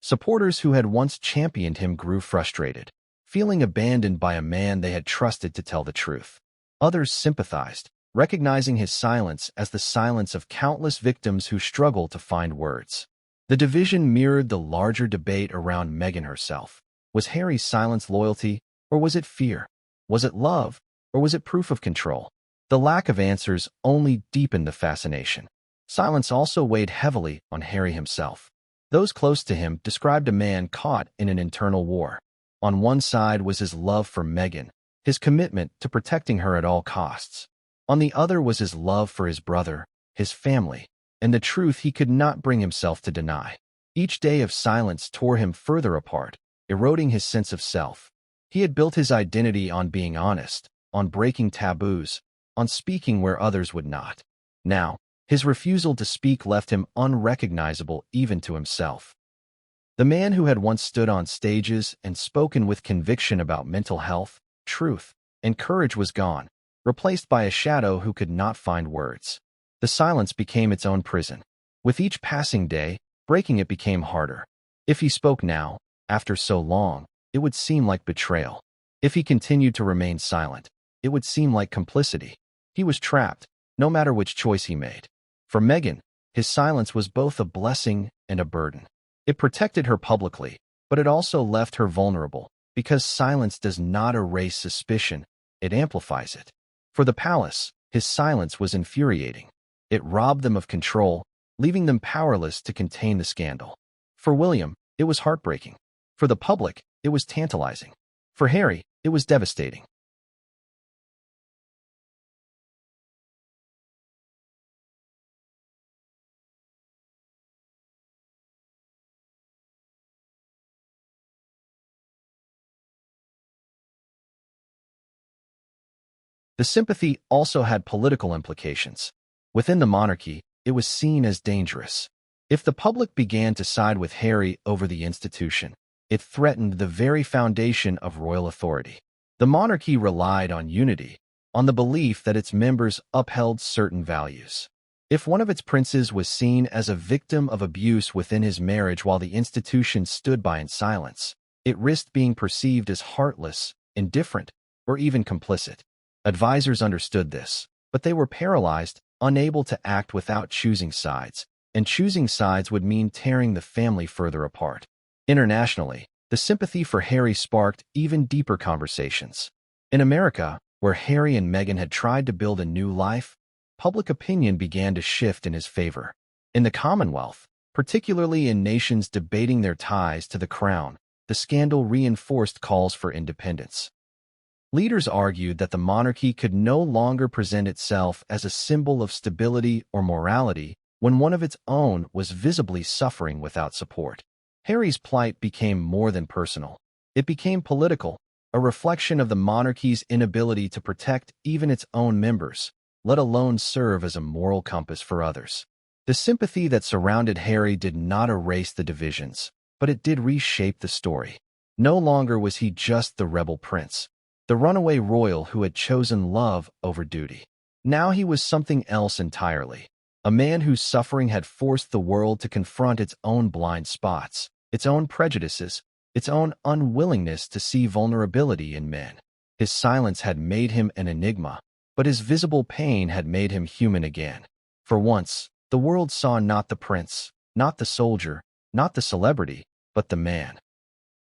Supporters who had once championed him grew frustrated, feeling abandoned by a man they had trusted to tell the truth. Others sympathized, recognizing his silence as the silence of countless victims who struggled to find words. The division mirrored the larger debate around Meghan herself. Was Harry's silence loyalty, or was it fear? Was it love, or was it proof of control? The lack of answers only deepened the fascination. Silence also weighed heavily on Harry himself. Those close to him described a man caught in an internal war. On one side was his love for Meghan, his commitment to protecting her at all costs. On the other was his love for his brother, his family, and the truth he could not bring himself to deny. Each day of silence tore him further apart, eroding his sense of self. He had built his identity on being honest, on breaking taboos, on speaking where others would not. Now, his refusal to speak left him unrecognizable even to himself. The man who had once stood on stages and spoken with conviction about mental health, truth, and courage was gone, replaced by a shadow who could not find words. The silence became its own prison. With each passing day, breaking it became harder. If he spoke now, after so long, it would seem like betrayal. If he continued to remain silent, it would seem like complicity. He was trapped, no matter which choice he made. For Meghan, his silence was both a blessing and a burden. It protected her publicly, but it also left her vulnerable, because silence does not erase suspicion, it amplifies it. For the palace, his silence was infuriating. It robbed them of control, leaving them powerless to contain the scandal. For William, it was heartbreaking. For the public, it was tantalizing. For Harry, it was devastating. The sympathy also had political implications. Within the monarchy, it was seen as dangerous. If the public began to side with Harry over the institution, it threatened the very foundation of royal authority. The monarchy relied on unity, on the belief that its members upheld certain values. If one of its princes was seen as a victim of abuse within his marriage while the institution stood by in silence, it risked being perceived as heartless, indifferent, or even complicit. Advisors understood this, but they were paralyzed, unable to act without choosing sides, and choosing sides would mean tearing the family further apart. Internationally, the sympathy for Harry sparked even deeper conversations. In America, where Harry and Meghan had tried to build a new life, public opinion began to shift in his favor. In the Commonwealth, particularly in nations debating their ties to the crown, the scandal reinforced calls for independence. Leaders argued that the monarchy could no longer present itself as a symbol of stability or morality when one of its own was visibly suffering without support. Harry's plight became more than personal. It became political, a reflection of the monarchy's inability to protect even its own members, let alone serve as a moral compass for others. The sympathy that surrounded Harry did not erase the divisions, but it did reshape the story. No longer was he just the rebel prince, the runaway royal who had chosen love over duty. Now he was something else entirely, a man whose suffering had forced the world to confront its own blind spots, its own prejudices, its own unwillingness to see vulnerability in men. His silence had made him an enigma, but his visible pain had made him human again. For once, the world saw not the prince, not the soldier, not the celebrity, but the man.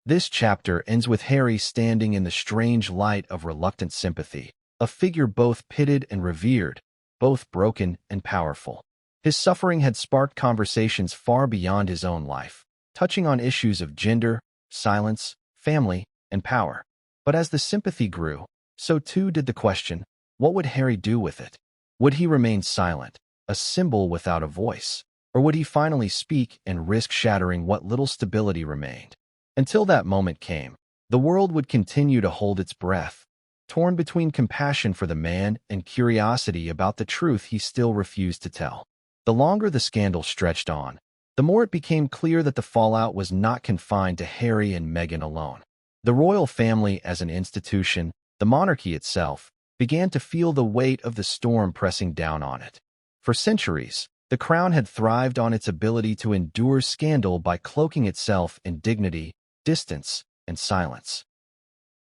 This chapter ends with Harry standing in the strange light of reluctant sympathy, a figure both pitied and revered, both broken and powerful. His suffering had sparked conversations far beyond his own life, touching on issues of gender, silence, family, and power. But as the sympathy grew, so too did the question, what would Harry do with it? Would he remain silent, a symbol without a voice, or would he finally speak and risk shattering what little stability remained? Until that moment came, the world would continue to hold its breath, torn between compassion for the man and curiosity about the truth he still refused to tell. The longer the scandal stretched on, the more it became clear that the fallout was not confined to Harry and Meghan alone. The royal family as an institution, the monarchy itself, began to feel the weight of the storm pressing down on it. For centuries, the crown had thrived on its ability to endure scandal by cloaking itself in dignity, distance, and silence.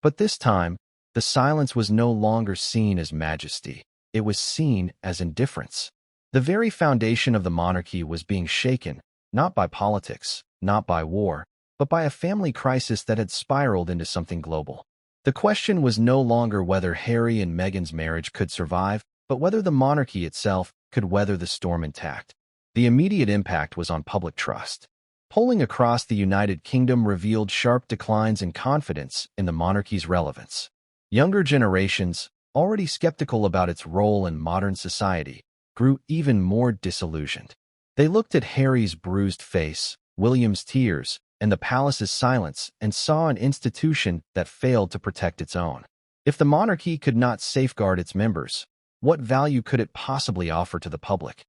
But this time, the silence was no longer seen as majesty. It was seen as indifference. The very foundation of the monarchy was being shaken, not by politics, not by war, but by a family crisis that had spiraled into something global. The question was no longer whether Harry and Meghan's marriage could survive, but whether the monarchy itself could weather the storm intact. The immediate impact was on public trust. Polling across the United Kingdom revealed sharp declines in confidence in the monarchy's relevance. Younger generations, already skeptical about its role in modern society, grew even more disillusioned. They looked at Harry's bruised face, William's tears, and the palace's silence and saw an institution that failed to protect its own. If the monarchy could not safeguard its members, what value could it possibly offer to the public?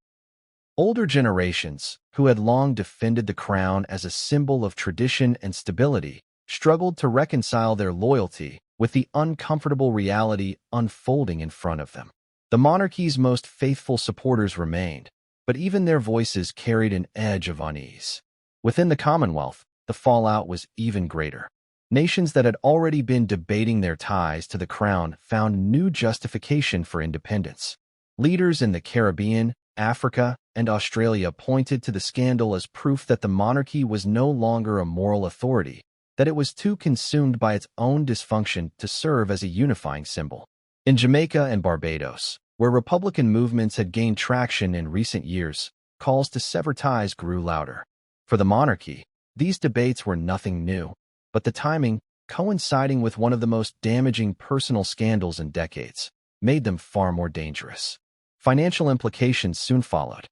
Older generations, who had long defended the crown as a symbol of tradition and stability, struggled to reconcile their loyalty with the uncomfortable reality unfolding in front of them. The monarchy's most faithful supporters remained, but even their voices carried an edge of unease. Within the Commonwealth, the fallout was even greater. Nations that had already been debating their ties to the crown found new justification for independence. Leaders in the Caribbean, Africa, and Australia pointed to the scandal as proof that the monarchy was no longer a moral authority, that it was too consumed by its own dysfunction to serve as a unifying symbol. In Jamaica and Barbados, Where Republican movements had gained traction in recent years, calls to sever ties grew louder. For the monarchy, these debates were nothing new, but the timing, coinciding with one of the most damaging personal scandals in decades, made them far more dangerous. Financial implications soon followed.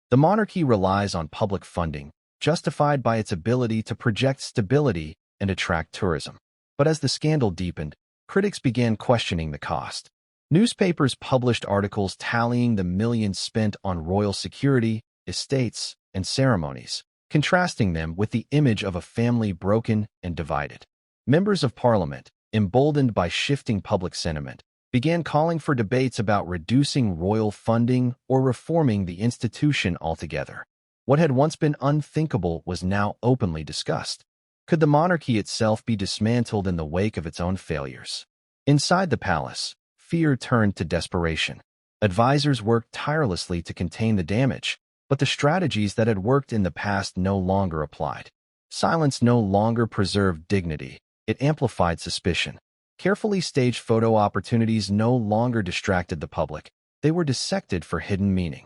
The monarchy relies on public funding, justified by its ability to project stability and attract tourism. But as the scandal deepened, critics began questioning the cost. Newspapers published articles tallying the millions spent on royal security, estates, and ceremonies, contrasting them with the image of a family broken and divided. Members of Parliament, emboldened by shifting public sentiment, began calling for debates about reducing royal funding or reforming the institution altogether. What had once been unthinkable was now openly discussed. Could the monarchy itself be dismantled in the wake of its own failures? Inside the palace, fear turned to desperation. Advisors worked tirelessly to contain the damage, but the strategies that had worked in the past no longer applied. Silence no longer preserved dignity. It amplified suspicion. Carefully staged photo opportunities no longer distracted the public. They were dissected for hidden meaning.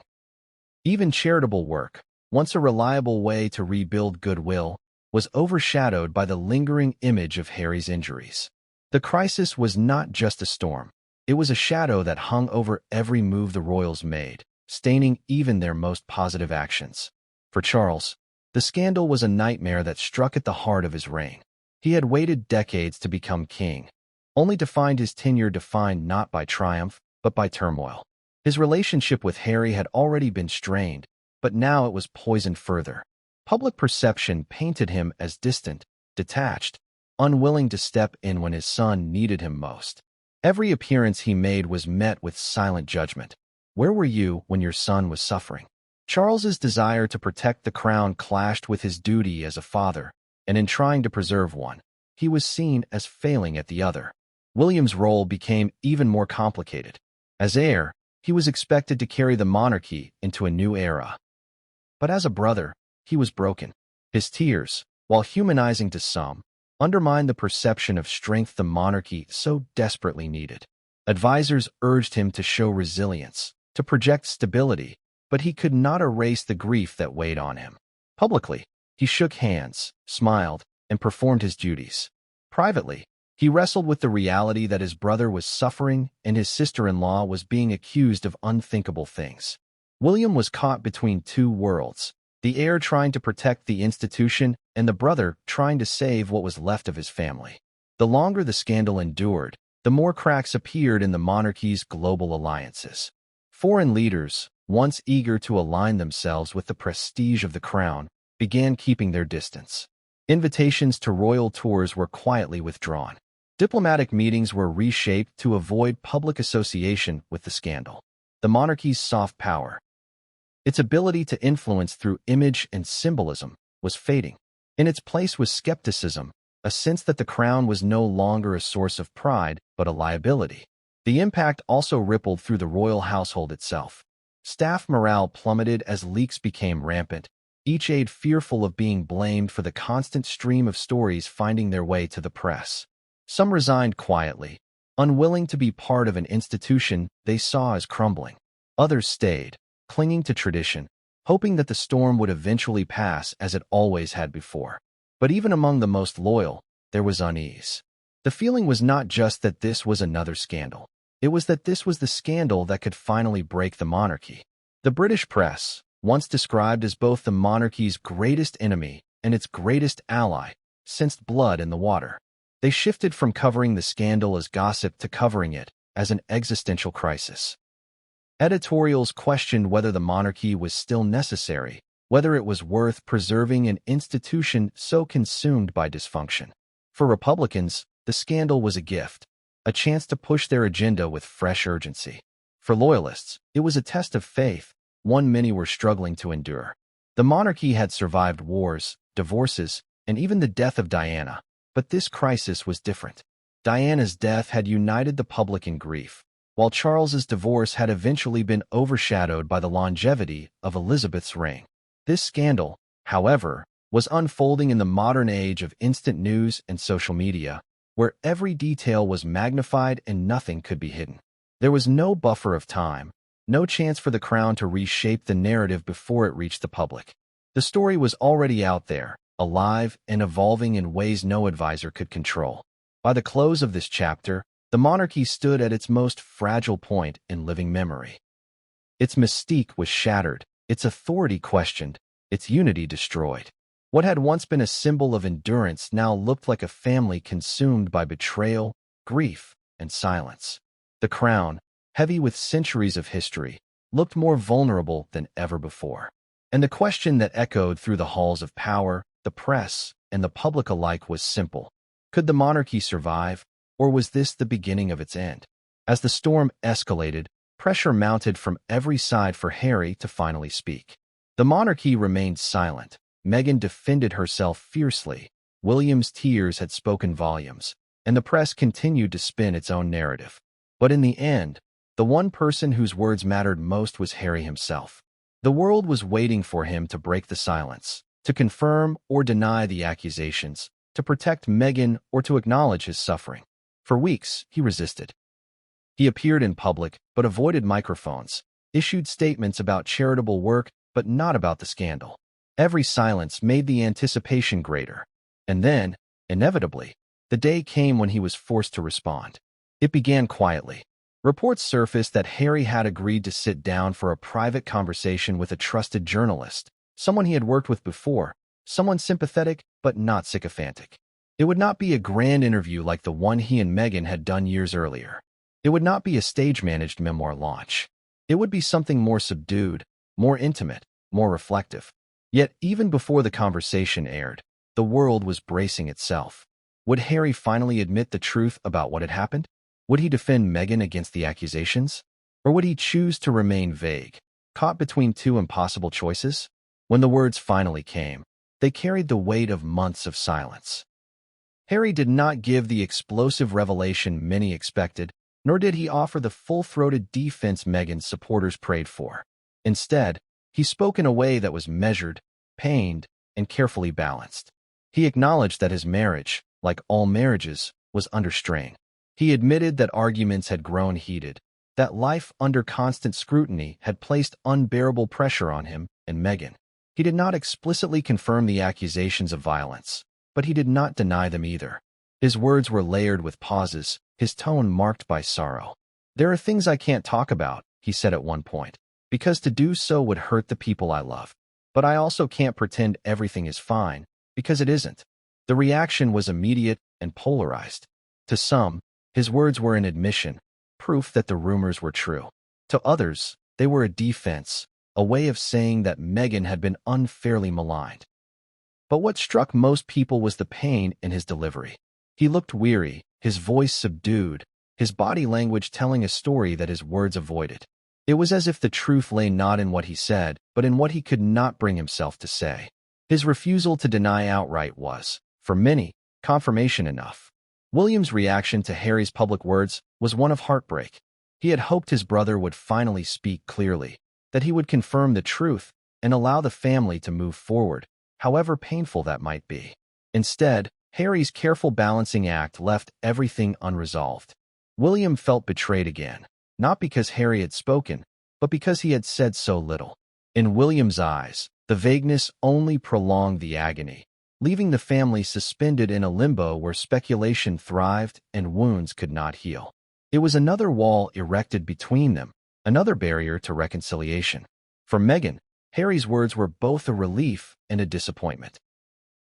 Even charitable work, once a reliable way to rebuild goodwill, was overshadowed by the lingering image of Harry's injuries. The crisis was not just a storm. It was a shadow that hung over every move the royals made, staining even their most positive actions. For Charles, the scandal was a nightmare that struck at the heart of his reign. He had waited decades to become king, only to find his tenure defined not by triumph, but by turmoil. His relationship with Harry had already been strained, but now it was poisoned further. Public perception painted him as distant, detached, unwilling to step in when his son needed him most. Every appearance he made was met with silent judgment. Where were you when your son was suffering? Charles's desire to protect the crown clashed with his duty as a father, and in trying to preserve one, he was seen as failing at the other. William's role became even more complicated. As heir, he was expected to carry the monarchy into a new era. But as a brother, he was broken. His tears, while humanizing to some, undermined the perception of strength the monarchy so desperately needed. Advisors urged him to show resilience, to project stability, but he could not erase the grief that weighed on him. Publicly, he shook hands, smiled, and performed his duties. Privately, he wrestled with the reality that his brother was suffering and his sister-in-law was being accused of unthinkable things. William was caught between two worlds, the heir trying to protect the institution and the brother trying to save what was left of his family. The longer the scandal endured, the more cracks appeared in the monarchy's global alliances. Foreign leaders, once eager to align themselves with the prestige of the crown, began keeping their distance. Invitations to royal tours were quietly withdrawn. Diplomatic meetings were reshaped to avoid public association with the scandal. The monarchy's soft power, its ability to influence through image and symbolism, was fading. In its place was skepticism, a sense that the crown was no longer a source of pride, but a liability. The impact also rippled through the royal household itself. Staff morale plummeted as leaks became rampant, each aide fearful of being blamed for the constant stream of stories finding their way to the press. Some resigned quietly, unwilling to be part of an institution they saw as crumbling. Others stayed, clinging to tradition, hoping that the storm would eventually pass as it always had before. But even among the most loyal, there was unease. The feeling was not just that this was another scandal. It was that this was the scandal that could finally break the monarchy. The British press, once described as both the monarchy's greatest enemy and its greatest ally, sensed blood in the water. They shifted from covering the scandal as gossip to covering it as an existential crisis. Editorials questioned whether the monarchy was still necessary, whether it was worth preserving an institution so consumed by dysfunction. For Republicans, the scandal was a gift, a chance to push their agenda with fresh urgency. For Loyalists, it was a test of faith, one many were struggling to endure. The monarchy had survived wars, divorces, and even the death of Diana, but this crisis was different. Diana's death had united the public in grief, while Charles's divorce had eventually been overshadowed by the longevity of Elizabeth's reign. This scandal, however, was unfolding in the modern age of instant news and social media, where every detail was magnified and nothing could be hidden. There was no buffer of time, no chance for the Crown to reshape the narrative before it reached the public. The story was already out there, alive and evolving in ways no advisor could control. By the close of this chapter, the monarchy stood at its most fragile point in living memory. Its mystique was shattered, its authority questioned, its unity destroyed. What had once been a symbol of endurance now looked like a family consumed by betrayal, grief, and silence. The crown, heavy with centuries of history, looked more vulnerable than ever before. And the question that echoed through the halls of power, the press, and the public alike was simple. Could the monarchy survive, or was this the beginning of its end? As the storm escalated, pressure mounted from every side for Harry to finally speak. The monarchy remained silent. Meghan defended herself fiercely. William's tears had spoken volumes, and the press continued to spin its own narrative. But in the end, the one person whose words mattered most was Harry himself. The world was waiting for him to break the silence, to confirm or deny the accusations, to protect Meghan or to acknowledge his suffering. For weeks, he resisted. He appeared in public, but avoided microphones, issued statements about charitable work, but not about the scandal. Every silence made the anticipation greater. And then, inevitably, the day came when he was forced to respond. It began quietly. Reports surfaced that Harry had agreed to sit down for a private conversation with a trusted journalist, someone he had worked with before, someone sympathetic but not sycophantic. It would not be a grand interview like the one he and Meghan had done years earlier. It would not be a stage-managed memoir launch. It would be something more subdued, more intimate, more reflective. Yet, even before the conversation aired, the world was bracing itself. Would Harry finally admit the truth about what had happened? Would he defend Meghan against the accusations? Or would he choose to remain vague, caught between two impossible choices? When the words finally came, they carried the weight of months of silence. Harry did not give the explosive revelation many expected, nor did he offer the full-throated defense Meghan's supporters prayed for. Instead, he spoke in a way that was measured, pained, and carefully balanced. He acknowledged that his marriage, like all marriages, was under strain. He admitted that arguments had grown heated, that life under constant scrutiny had placed unbearable pressure on him and Meghan. He did not explicitly confirm the accusations of violence, but he did not deny them either. His words were layered with pauses, his tone marked by sorrow. "There are things I can't talk about," he said at one point, "because to do so would hurt the people I love. But I also can't pretend everything is fine, because it isn't." The reaction was immediate and polarized. To some, his words were an admission, proof that the rumors were true. To others, they were a defense, a way of saying that Meghan had been unfairly maligned. But what struck most people was the pain in his delivery. He looked weary, his voice subdued, his body language telling a story that his words avoided. It was as if the truth lay not in what he said, but in what he could not bring himself to say. His refusal to deny outright was, for many, confirmation enough. William's reaction to Harry's public words was one of heartbreak. He had hoped his brother would finally speak clearly, that he would confirm the truth and allow the family to move forward, however painful that might be. Instead, Harry's careful balancing act left everything unresolved. William felt betrayed again, not because Harry had spoken, but because he had said so little. In William's eyes, the vagueness only prolonged the agony, leaving the family suspended in a limbo where speculation thrived and wounds could not heal. It was another wall erected between them, another barrier to reconciliation. For Meghan, Harry's words were both a relief and a disappointment.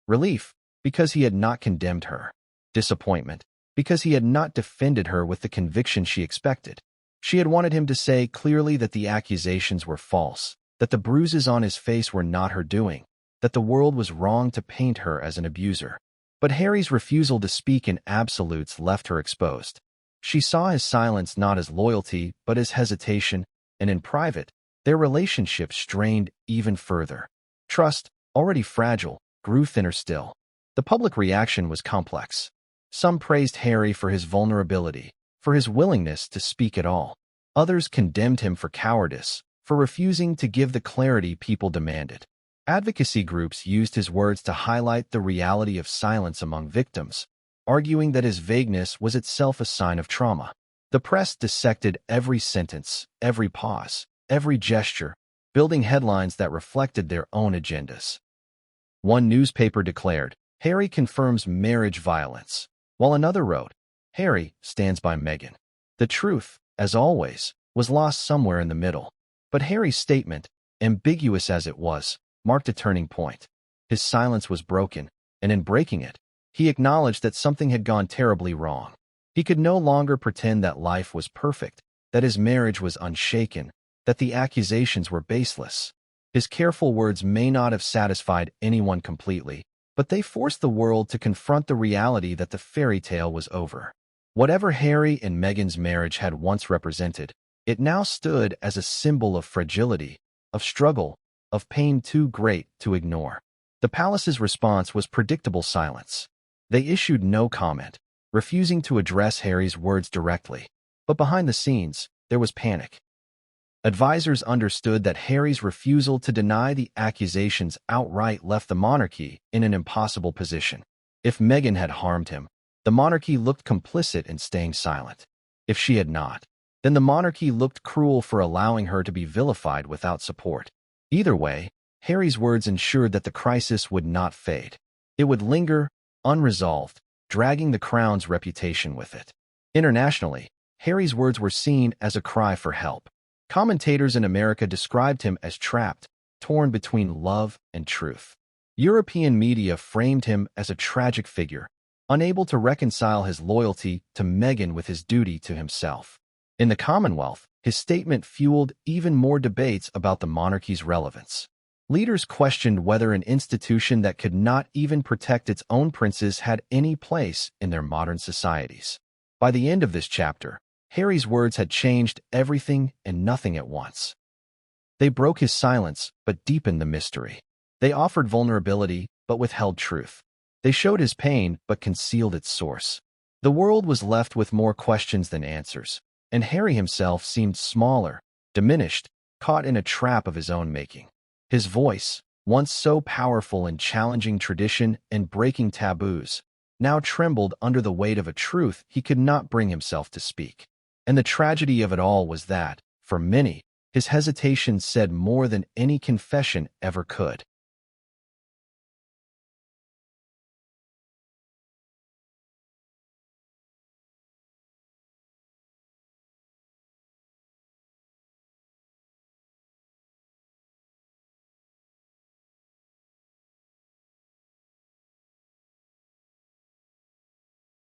Relief, because he had not condemned her. Disappointment, because he had not defended her with the conviction she expected. She had wanted him to say clearly that the accusations were false, that the bruises on his face were not her doing, that the world was wrong to paint her as an abuser. But Harry's refusal to speak in absolutes left her exposed. She saw his silence not as loyalty, but as hesitation, and in private, their relationship strained even further. Trust, already fragile, grew thinner still. The public reaction was complex. Some praised Harry for his vulnerability, for his willingness to speak at all. Others condemned him for cowardice, for refusing to give the clarity people demanded. Advocacy groups used his words to highlight the reality of silence among victims, arguing that his vagueness was itself a sign of trauma. The press dissected every sentence, every pause, every gesture, building headlines that reflected their own agendas. One newspaper declared, "Harry confirms marriage violence," while another wrote, "Harry stands by Meghan." The truth, as always, was lost somewhere in the middle. But Harry's statement, ambiguous as it was, marked a turning point. His silence was broken, and in breaking it, he acknowledged that something had gone terribly wrong. He could no longer pretend that life was perfect, that his marriage was unshaken, that the accusations were baseless. His careful words may not have satisfied anyone completely, but they forced the world to confront the reality that the fairy tale was over. Whatever Harry and Meghan's marriage had once represented, it now stood as a symbol of fragility, of struggle, of pain too great to ignore. The palace's response was predictable silence. They issued no comment, refusing to address Harry's words directly. But behind the scenes, there was panic. Advisors understood that Harry's refusal to deny the accusations outright left the monarchy in an impossible position. If Meghan had harmed him, the monarchy looked complicit in staying silent. If she had not, then the monarchy looked cruel for allowing her to be vilified without support. Either way, Harry's words ensured that the crisis would not fade. It would linger, unresolved, dragging the crown's reputation with it. Internationally, Harry's words were seen as a cry for help. Commentators in America described him as trapped, torn between love and truth. European media framed him as a tragic figure, unable to reconcile his loyalty to Meghan with his duty to himself. In the Commonwealth, his statement fueled even more debates about the monarchy's relevance. Leaders questioned whether an institution that could not even protect its own princes had any place in their modern societies. By the end of this chapter, Harry's words had changed everything and nothing at once. They broke his silence, but deepened the mystery. They offered vulnerability, but withheld truth. They showed his pain, but concealed its source. The world was left with more questions than answers, and Harry himself seemed smaller, diminished, caught in a trap of his own making. His voice, once so powerful in challenging tradition and breaking taboos, now trembled under the weight of a truth he could not bring himself to speak. And the tragedy of it all was that, for many, his hesitation said more than any confession ever could.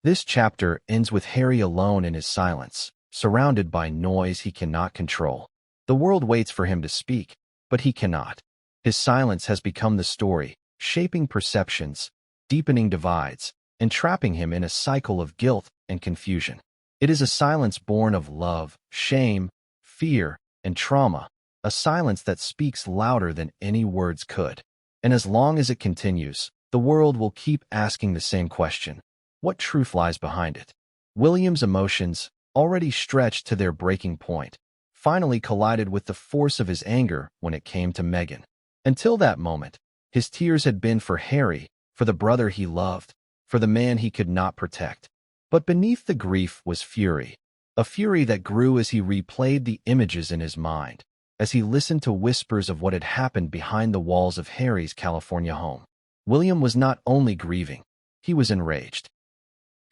This chapter ends with Harry alone in his silence, surrounded by noise he cannot control. The world waits for him to speak, but he cannot. His silence has become the story, shaping perceptions, deepening divides, and trapping him in a cycle of guilt and confusion. It is a silence born of love, shame, fear, and trauma, a silence that speaks louder than any words could. And as long as it continues, the world will keep asking the same question. What truth lies behind it? William's emotions, already stretched to their breaking point, finally collided with the force of his anger when it came to Meghan. Until that moment, his tears had been for Harry, for the brother he loved, for the man he could not protect. But beneath the grief was fury, a fury that grew as he replayed the images in his mind, as he listened to whispers of what had happened behind the walls of Harry's California home. William was not only grieving, he was enraged.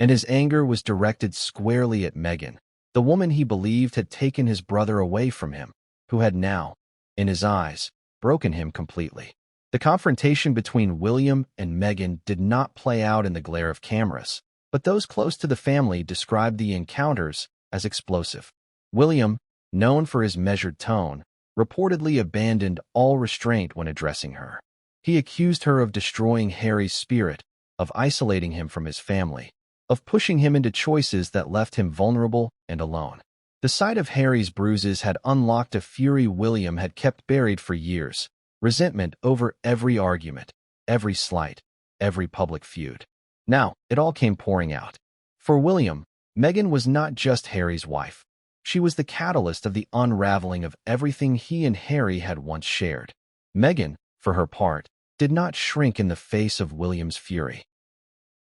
And his anger was directed squarely at Meghan, the woman he believed had taken his brother away from him, who had now, in his eyes, broken him completely. The confrontation between William and Meghan did not play out in the glare of cameras, but those close to the family described the encounters as explosive. William, known for his measured tone, reportedly abandoned all restraint when addressing her. He accused her of destroying Harry's spirit, of isolating him from his family, of pushing him into choices that left him vulnerable and alone. The sight of Harry's bruises had unlocked a fury William had kept buried for years, resentment over every argument, every slight, every public feud. Now, it all came pouring out. For William, Meghan was not just Harry's wife. She was the catalyst of the unraveling of everything he and Harry had once shared. Meghan, for her part, did not shrink in the face of William's fury.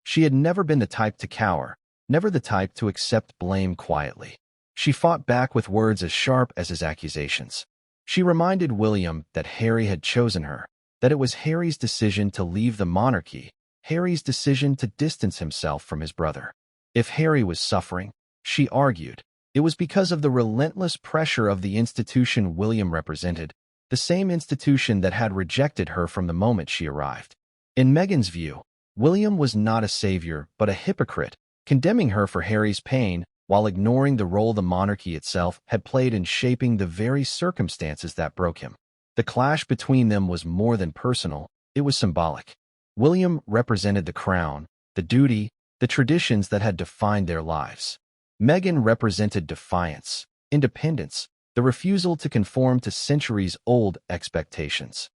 She had never been the type to cower, never the type to accept blame quietly. She fought back with words as sharp as his accusations. She reminded William that Harry had chosen her, that it was Harry's decision to leave the monarchy, Harry's decision to distance himself from his brother. If Harry was suffering, she argued, it was because of the relentless pressure of the institution William represented, the same institution that had rejected her from the moment she arrived. In Meghan's view, William was not a savior but a hypocrite, condemning her for Harry's pain while ignoring the role the monarchy itself had played in shaping the very circumstances that broke him. The clash between them was more than personal, it was symbolic. William represented the crown, the duty, the traditions that had defined their lives. Meghan represented defiance, independence, the refusal to conform to centuries-old expectations.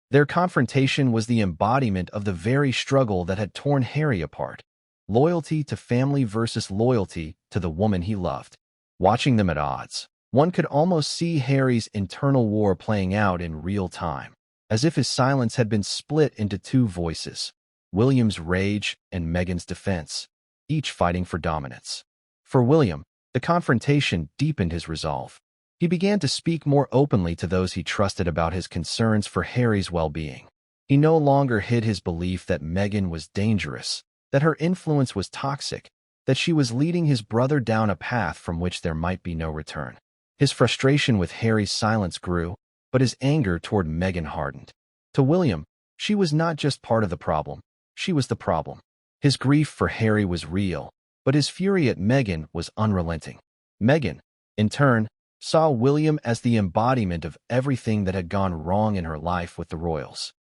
Their confrontation was the embodiment of the very struggle that had torn Harry apart. Loyalty to family versus loyalty to the woman he loved. Watching them at odds, one could almost see Harry's internal war playing out in real time, as if his silence had been split into two voices, William's rage and Meghan's defense, each fighting for dominance. For William, the confrontation deepened his resolve. He began to speak more openly to those he trusted about his concerns for Harry's well-being. He no longer hid his belief that Meghan was dangerous, that her influence was toxic, that she was leading his brother down a path from which there might be no return. His frustration with Harry's silence grew, but his anger toward Meghan hardened. To William, she was not just part of the problem, she was the problem. His grief for Harry was real, but his fury at Meghan was unrelenting. Meghan, in turn, saw William as the embodiment of everything that had gone wrong in her life with the royals.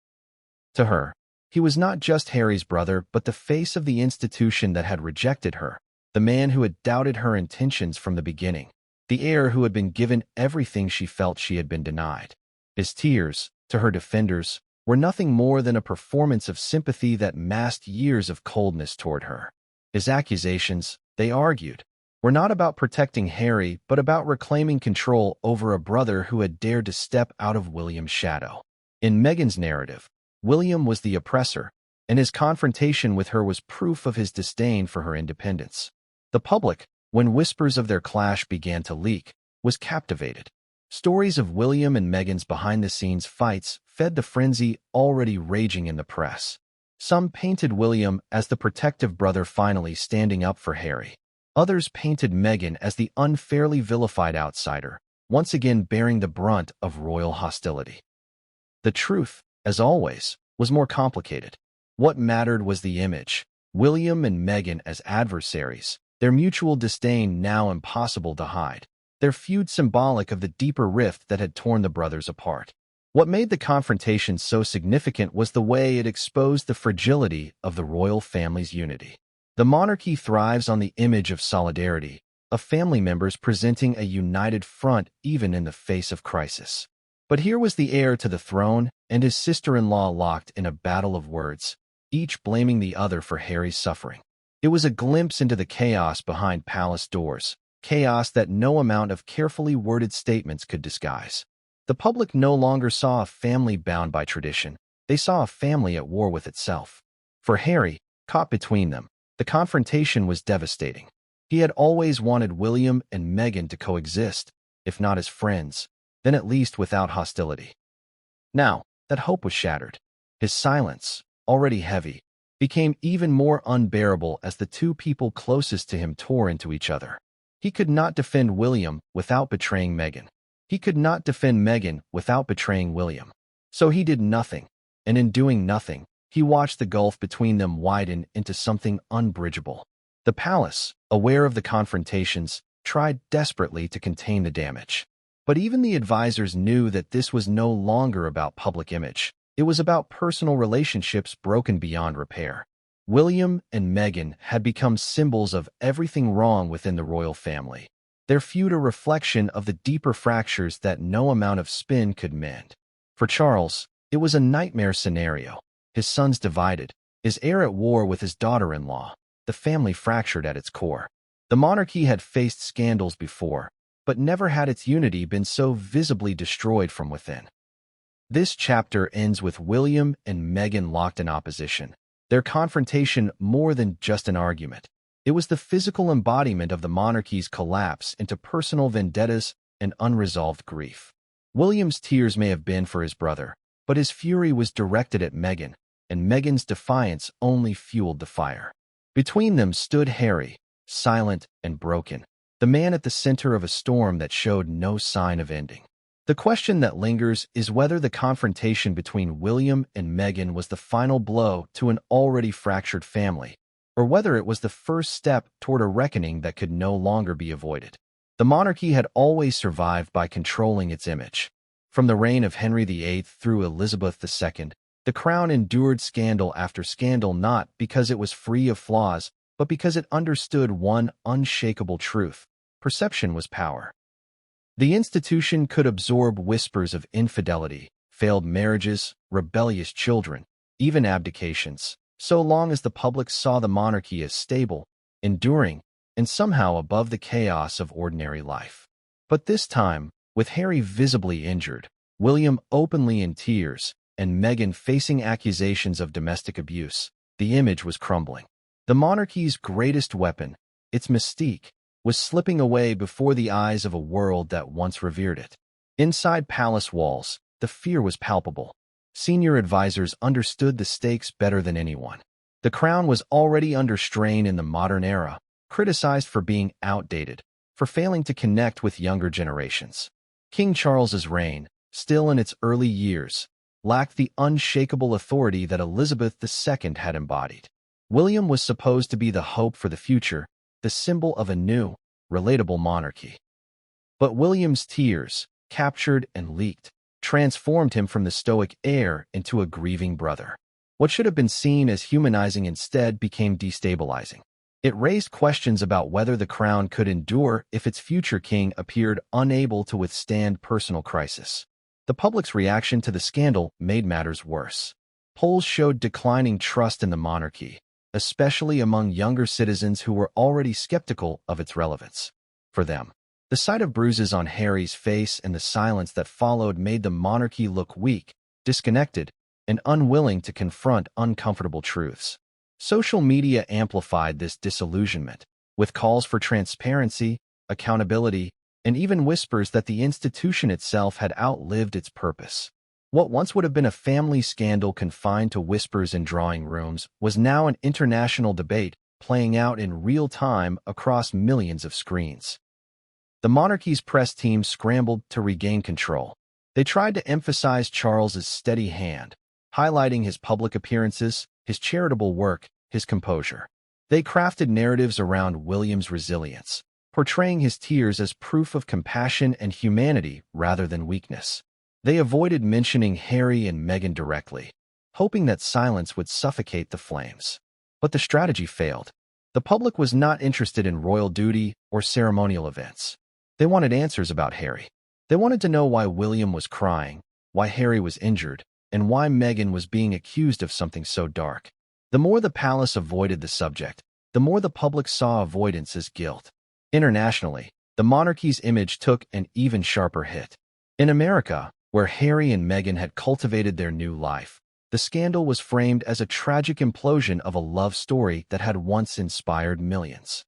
To her, he was not just Harry's brother but the face of the institution that had rejected her, the man who had doubted her intentions from the beginning, the heir who had been given everything she felt she had been denied. His tears, to her defenders, were nothing more than a performance of sympathy that masked years of coldness toward her. His accusations, they argued, were not about protecting Harry but about reclaiming control over a brother who had dared to step out of William's shadow. In Meghan's narrative, William was the oppressor, and his confrontation with her was proof of his disdain for her independence. The public, when whispers of their clash began to leak, was captivated. Stories of William and Meghan's behind-the-scenes fights fed the frenzy already raging in the press. Some painted William as the protective brother finally standing up for Harry. Others painted Meghan as the unfairly vilified outsider, once again bearing the brunt of royal hostility. The truth, as always, was more complicated. What mattered was the image, William and Meghan as adversaries, their mutual disdain now impossible to hide, their feud symbolic of the deeper rift that had torn the brothers apart. What made the confrontation so significant was the way it exposed the fragility of the royal family's unity. The monarchy thrives on the image of solidarity, of family members presenting a united front even in the face of crisis. But here was the heir to the throne and his sister-in-law locked in a battle of words, each blaming the other for Harry's suffering. It was a glimpse into the chaos behind palace doors, chaos that no amount of carefully worded statements could disguise. The public no longer saw a family bound by tradition, they saw a family at war with itself. For Harry, caught between them, the confrontation was devastating. He had always wanted William and Meghan to coexist, if not as friends, then at least without hostility. Now, that hope was shattered. His silence, already heavy, became even more unbearable as the two people closest to him tore into each other. He could not defend William without betraying Meghan. He could not defend Meghan without betraying William. So he did nothing, and in doing nothing, he watched the gulf between them widen into something unbridgeable. The palace, aware of the confrontations, tried desperately to contain the damage. But even the advisors knew that this was no longer about public image. It was about personal relationships broken beyond repair. William and Meghan had become symbols of everything wrong within the royal family. Their feud a reflection of the deeper fractures that no amount of spin could mend. For Charles, it was a nightmare scenario. His sons divided, his heir at war with his daughter-in-law, the family fractured at its core. The monarchy had faced scandals before, but never had its unity been so visibly destroyed from within. This chapter ends with William and Meghan locked in opposition, their confrontation more than just an argument. It was the physical embodiment of the monarchy's collapse into personal vendettas and unresolved grief. William's tears may have been for his brother, but his fury was directed at Meghan, and Meghan's defiance only fueled the fire. Between them stood Harry, silent and broken, the man at the center of a storm that showed no sign of ending. The question that lingers is whether the confrontation between William and Meghan was the final blow to an already fractured family, or whether it was the first step toward a reckoning that could no longer be avoided. The monarchy had always survived by controlling its image. From the reign of Henry VIII through Elizabeth II, the crown endured scandal after scandal not because it was free of flaws, but because it understood one unshakable truth: perception was power. The institution could absorb whispers of infidelity, failed marriages, rebellious children, even abdications, so long as the public saw the monarchy as stable, enduring, and somehow above the chaos of ordinary life. But this time, with Harry visibly injured, William openly in tears, and Meghan facing accusations of domestic abuse, the image was crumbling. The monarchy's greatest weapon, its mystique, was slipping away before the eyes of a world that once revered it. Inside palace walls, the fear was palpable. Senior advisors understood the stakes better than anyone. The crown was already under strain in the modern era, criticized for being outdated, for failing to connect with younger generations. King Charles's reign, still in its early years, lacked the unshakable authority that Elizabeth II had embodied. William was supposed to be the hope for the future, the symbol of a new, relatable monarchy. But William's tears, captured and leaked, transformed him from the stoic heir into a grieving brother. What should have been seen as humanizing instead became destabilizing. It raised questions about whether the crown could endure if its future king appeared unable to withstand personal crisis. The public's reaction to the scandal made matters worse. Polls showed declining trust in the monarchy, especially among younger citizens who were already skeptical of its relevance. For them, the sight of bruises on Harry's face and the silence that followed made the monarchy look weak, disconnected, and unwilling to confront uncomfortable truths. Social media amplified this disillusionment, with calls for transparency, accountability, and even whispers that the institution itself had outlived its purpose. What once would have been a family scandal confined to whispers in drawing rooms was now an international debate playing out in real time across millions of screens. The monarchy's press team scrambled to regain control. They tried to emphasize Charles's steady hand, highlighting his public appearances, his charitable work, his composure. They crafted narratives around William's resilience, portraying his tears as proof of compassion and humanity rather than weakness. They avoided mentioning Harry and Meghan directly, hoping that silence would suffocate the flames. But the strategy failed. The public was not interested in royal duty or ceremonial events. They wanted answers about Harry. They wanted to know why William was crying, why Harry was injured, and why Meghan was being accused of something so dark. The more the palace avoided the subject, the more the public saw avoidance as guilt. Internationally, the monarchy's image took an even sharper hit. In America, where Harry and Meghan had cultivated their new life, the scandal was framed as a tragic implosion of a love story that had once inspired millions.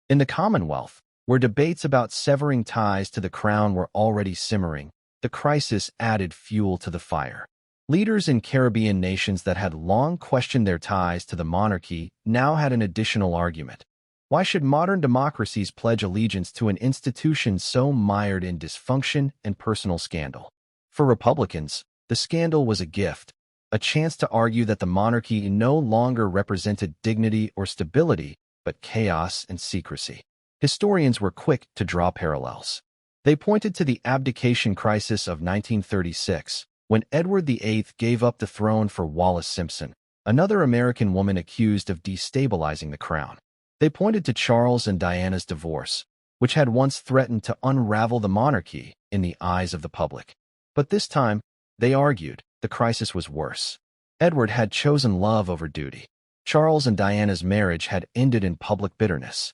In the Commonwealth, where debates about severing ties to the crown were already simmering, the crisis added fuel to the fire. Leaders in Caribbean nations that had long questioned their ties to the monarchy now had an additional argument. Why should modern democracies pledge allegiance to an institution so mired in dysfunction and personal scandal? For Republicans, the scandal was a gift, a chance to argue that the monarchy no longer represented dignity or stability, but chaos and secrecy. Historians were quick to draw parallels. They pointed to the abdication crisis of 1936, when Edward VIII gave up the throne for Wallis Simpson, another American woman accused of destabilizing the crown. They pointed to Charles and Diana's divorce, which had once threatened to unravel the monarchy in the eyes of the public. But this time, they argued, the crisis was worse. Edward had chosen love over duty. Charles and Diana's marriage had ended in public bitterness.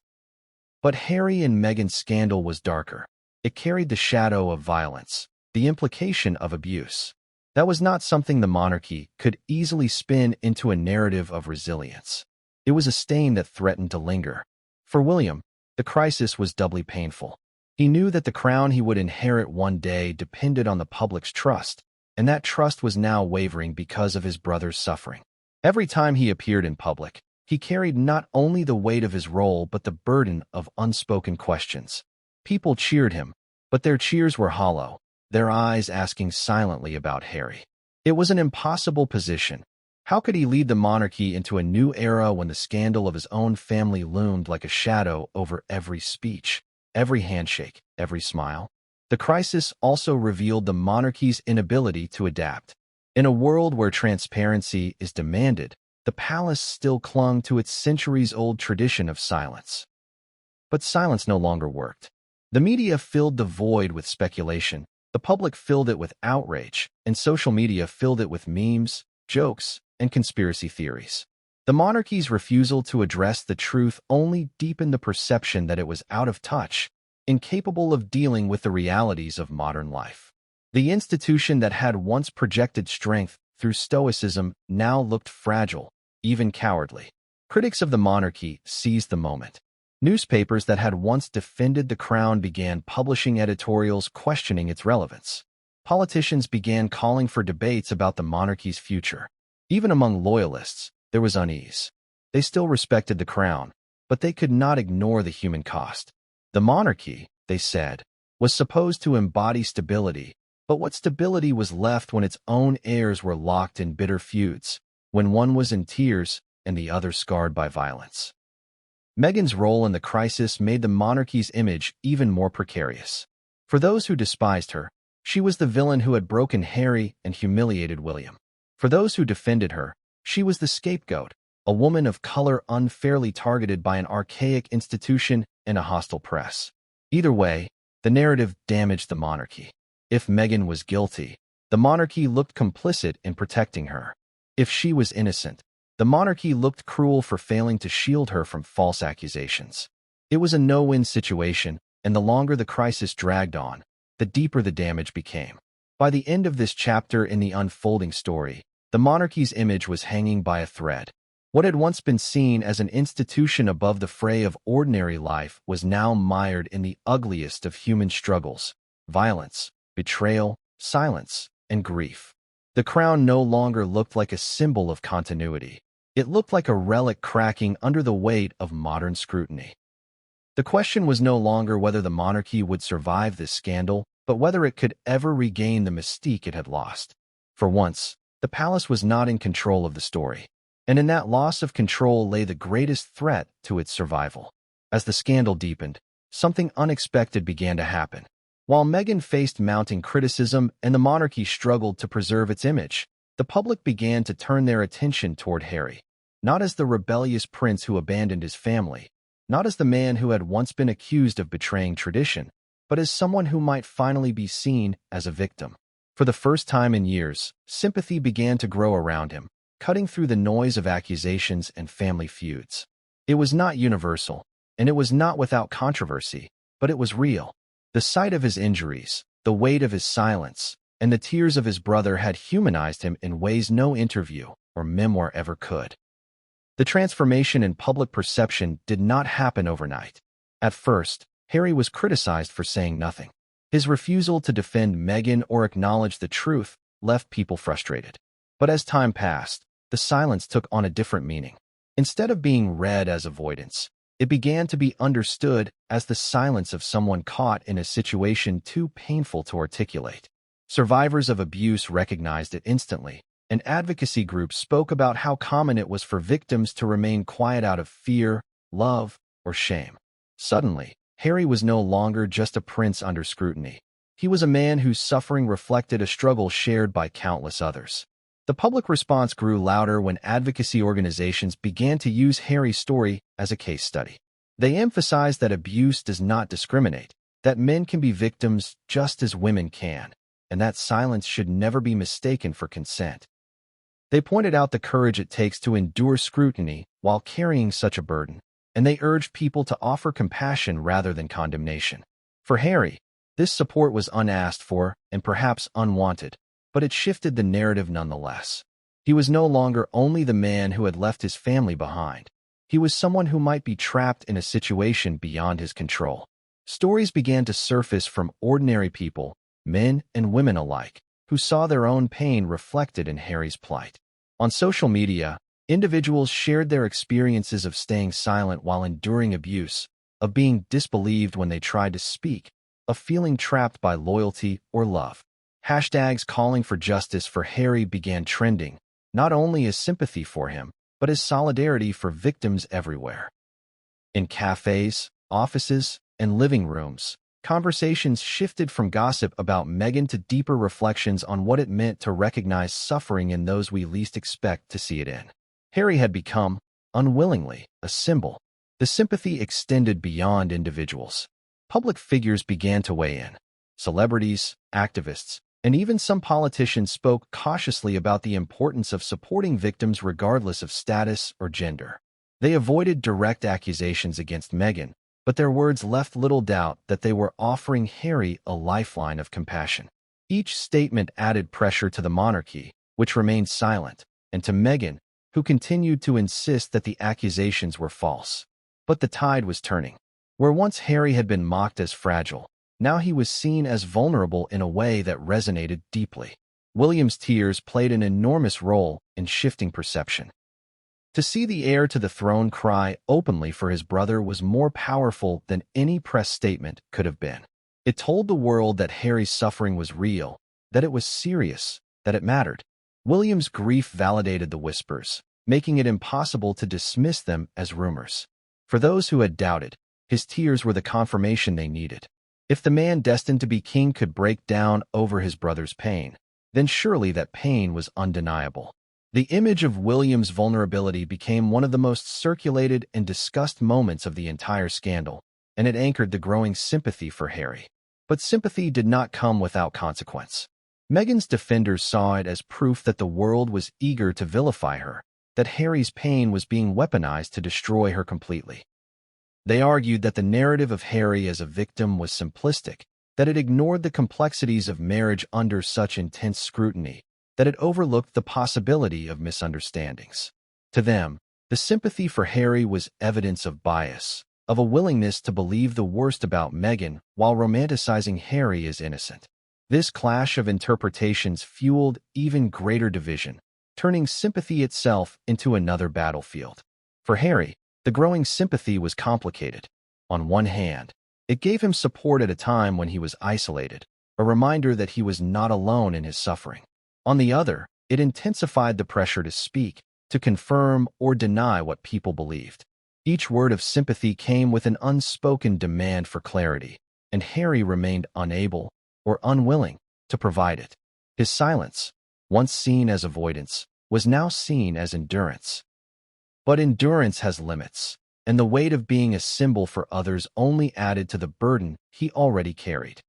But Harry and Meghan's scandal was darker. It carried the shadow of violence, the implication of abuse. That was not something the monarchy could easily spin into a narrative of resilience. It was a stain that threatened to linger. For William, the crisis was doubly painful. He knew that the crown he would inherit one day depended on the public's trust, and that trust was now wavering because of his brother's suffering. Every time he appeared in public, he carried not only the weight of his role but the burden of unspoken questions. People cheered him, but their cheers were hollow, their eyes asking silently about Harry. It was an impossible position. How could he lead the monarchy into a new era when the scandal of his own family loomed like a shadow over every speech, every handshake, every smile? The crisis also revealed the monarchy's inability to adapt. In a world where transparency is demanded, the palace still clung to its centuries-old tradition of silence. But silence no longer worked. The media filled the void with speculation, the public filled it with outrage, and social media filled it with memes, jokes, and conspiracy theories. The monarchy's refusal to address the truth only deepened the perception that it was out of touch, incapable of dealing with the realities of modern life. The institution that had once projected strength through stoicism now looked fragile, even cowardly. Critics of the monarchy seized the moment. Newspapers that had once defended the crown began publishing editorials questioning its relevance. Politicians began calling for debates about the monarchy's future. Even among loyalists, there was unease. They still respected the crown, but they could not ignore the human cost. The monarchy, they said, was supposed to embody stability, but what stability was left when its own heirs were locked in bitter feuds, when one was in tears and the other scarred by violence? Meghan's role in the crisis made the monarchy's image even more precarious. For those who despised her, she was the villain who had broken Harry and humiliated William. For those who defended her, she was the scapegoat, a woman of color unfairly targeted by an archaic institution and a hostile press. Either way, the narrative damaged the monarchy. If Meghan was guilty, the monarchy looked complicit in protecting her. If she was innocent, the monarchy looked cruel for failing to shield her from false accusations. It was a no-win situation, and the longer the crisis dragged on, the deeper the damage became. By the end of this chapter in the unfolding story, the monarchy's image was hanging by a thread. What had once been seen as an institution above the fray of ordinary life was now mired in the ugliest of human struggles: violence, betrayal, silence, and grief. The crown no longer looked like a symbol of continuity. It looked like a relic cracking under the weight of modern scrutiny. The question was no longer whether the monarchy would survive this scandal, but whether it could ever regain the mystique it had lost. For once, the palace was not in control of the story, and in that loss of control lay the greatest threat to its survival. As the scandal deepened, something unexpected began to happen. While Meghan faced mounting criticism and the monarchy struggled to preserve its image, the public began to turn their attention toward Harry, not as the rebellious prince who abandoned his family, not as the man who had once been accused of betraying tradition, but as someone who might finally be seen as a victim. For the first time in years, sympathy began to grow around him, cutting through the noise of accusations and family feuds. It was not universal, and it was not without controversy, but it was real. The sight of his injuries, the weight of his silence, and the tears of his brother had humanized him in ways no interview or memoir ever could. The transformation in public perception did not happen overnight. At first, Harry was criticized for saying nothing. His refusal to defend Meghan or acknowledge the truth left people frustrated. But as time passed, the silence took on a different meaning. Instead of being read as avoidance, it began to be understood as the silence of someone caught in a situation too painful to articulate. Survivors of abuse recognized it instantly, and advocacy groups spoke about how common it was for victims to remain quiet out of fear, love, or shame. Suddenly, Harry was no longer just a prince under scrutiny. He was a man whose suffering reflected a struggle shared by countless others. The public response grew louder when advocacy organizations began to use Harry's story as a case study. They emphasized that abuse does not discriminate, that men can be victims just as women can, and that silence should never be mistaken for consent. They pointed out the courage it takes to endure scrutiny while carrying such a burden, and they urged people to offer compassion rather than condemnation. For Harry, this support was unasked for and perhaps unwanted, but it shifted the narrative nonetheless. He was no longer only the man who had left his family behind. He was someone who might be trapped in a situation beyond his control. Stories began to surface from ordinary people, men and women alike, who saw their own pain reflected in Harry's plight. On social media, individuals shared their experiences of staying silent while enduring abuse, of being disbelieved when they tried to speak, of feeling trapped by loyalty or love. Hashtags calling for justice for Harry began trending, not only as sympathy for him, but as solidarity for victims everywhere. In cafes, offices, and living rooms, conversations shifted from gossip about Meghan to deeper reflections on what it meant to recognize suffering in those we least expect to see it in. Harry had become, unwillingly, a symbol. The sympathy extended beyond individuals. Public figures began to weigh in. Celebrities, activists, and even some politicians spoke cautiously about the importance of supporting victims regardless of status or gender. They avoided direct accusations against Meghan, but their words left little doubt that they were offering Harry a lifeline of compassion. Each statement added pressure to the monarchy, which remained silent, and to Meghan, who continued to insist that the accusations were false. But the tide was turning. Where once Harry had been mocked as fragile, now he was seen as vulnerable in a way that resonated deeply. William's tears played an enormous role in shifting perception. To see the heir to the throne cry openly for his brother was more powerful than any press statement could have been. It told the world that Harry's suffering was real, that it was serious, that it mattered. William's grief validated the whispers, making it impossible to dismiss them as rumors. For those who had doubted, his tears were the confirmation they needed. If the man destined to be king could break down over his brother's pain, then surely that pain was undeniable. The image of William's vulnerability became one of the most circulated and discussed moments of the entire scandal, and it anchored the growing sympathy for Harry. But sympathy did not come without consequence. Meghan's defenders saw it as proof that the world was eager to vilify her, that Harry's pain was being weaponized to destroy her completely. They argued that the narrative of Harry as a victim was simplistic, that it ignored the complexities of marriage under such intense scrutiny, that it overlooked the possibility of misunderstandings. To them, the sympathy for Harry was evidence of bias, of a willingness to believe the worst about Meghan while romanticizing Harry as innocent. This clash of interpretations fueled even greater division, turning sympathy itself into another battlefield. For Harry, the growing sympathy was complicated. On one hand, it gave him support at a time when he was isolated, a reminder that he was not alone in his suffering. On the other, it intensified the pressure to speak, to confirm or deny what people believed. Each word of sympathy came with an unspoken demand for clarity, and Harry remained unable or unwilling to provide it. His silence, once seen as avoidance, was now seen as endurance. But endurance has limits, and the weight of being a symbol for others only added to the burden he already carried.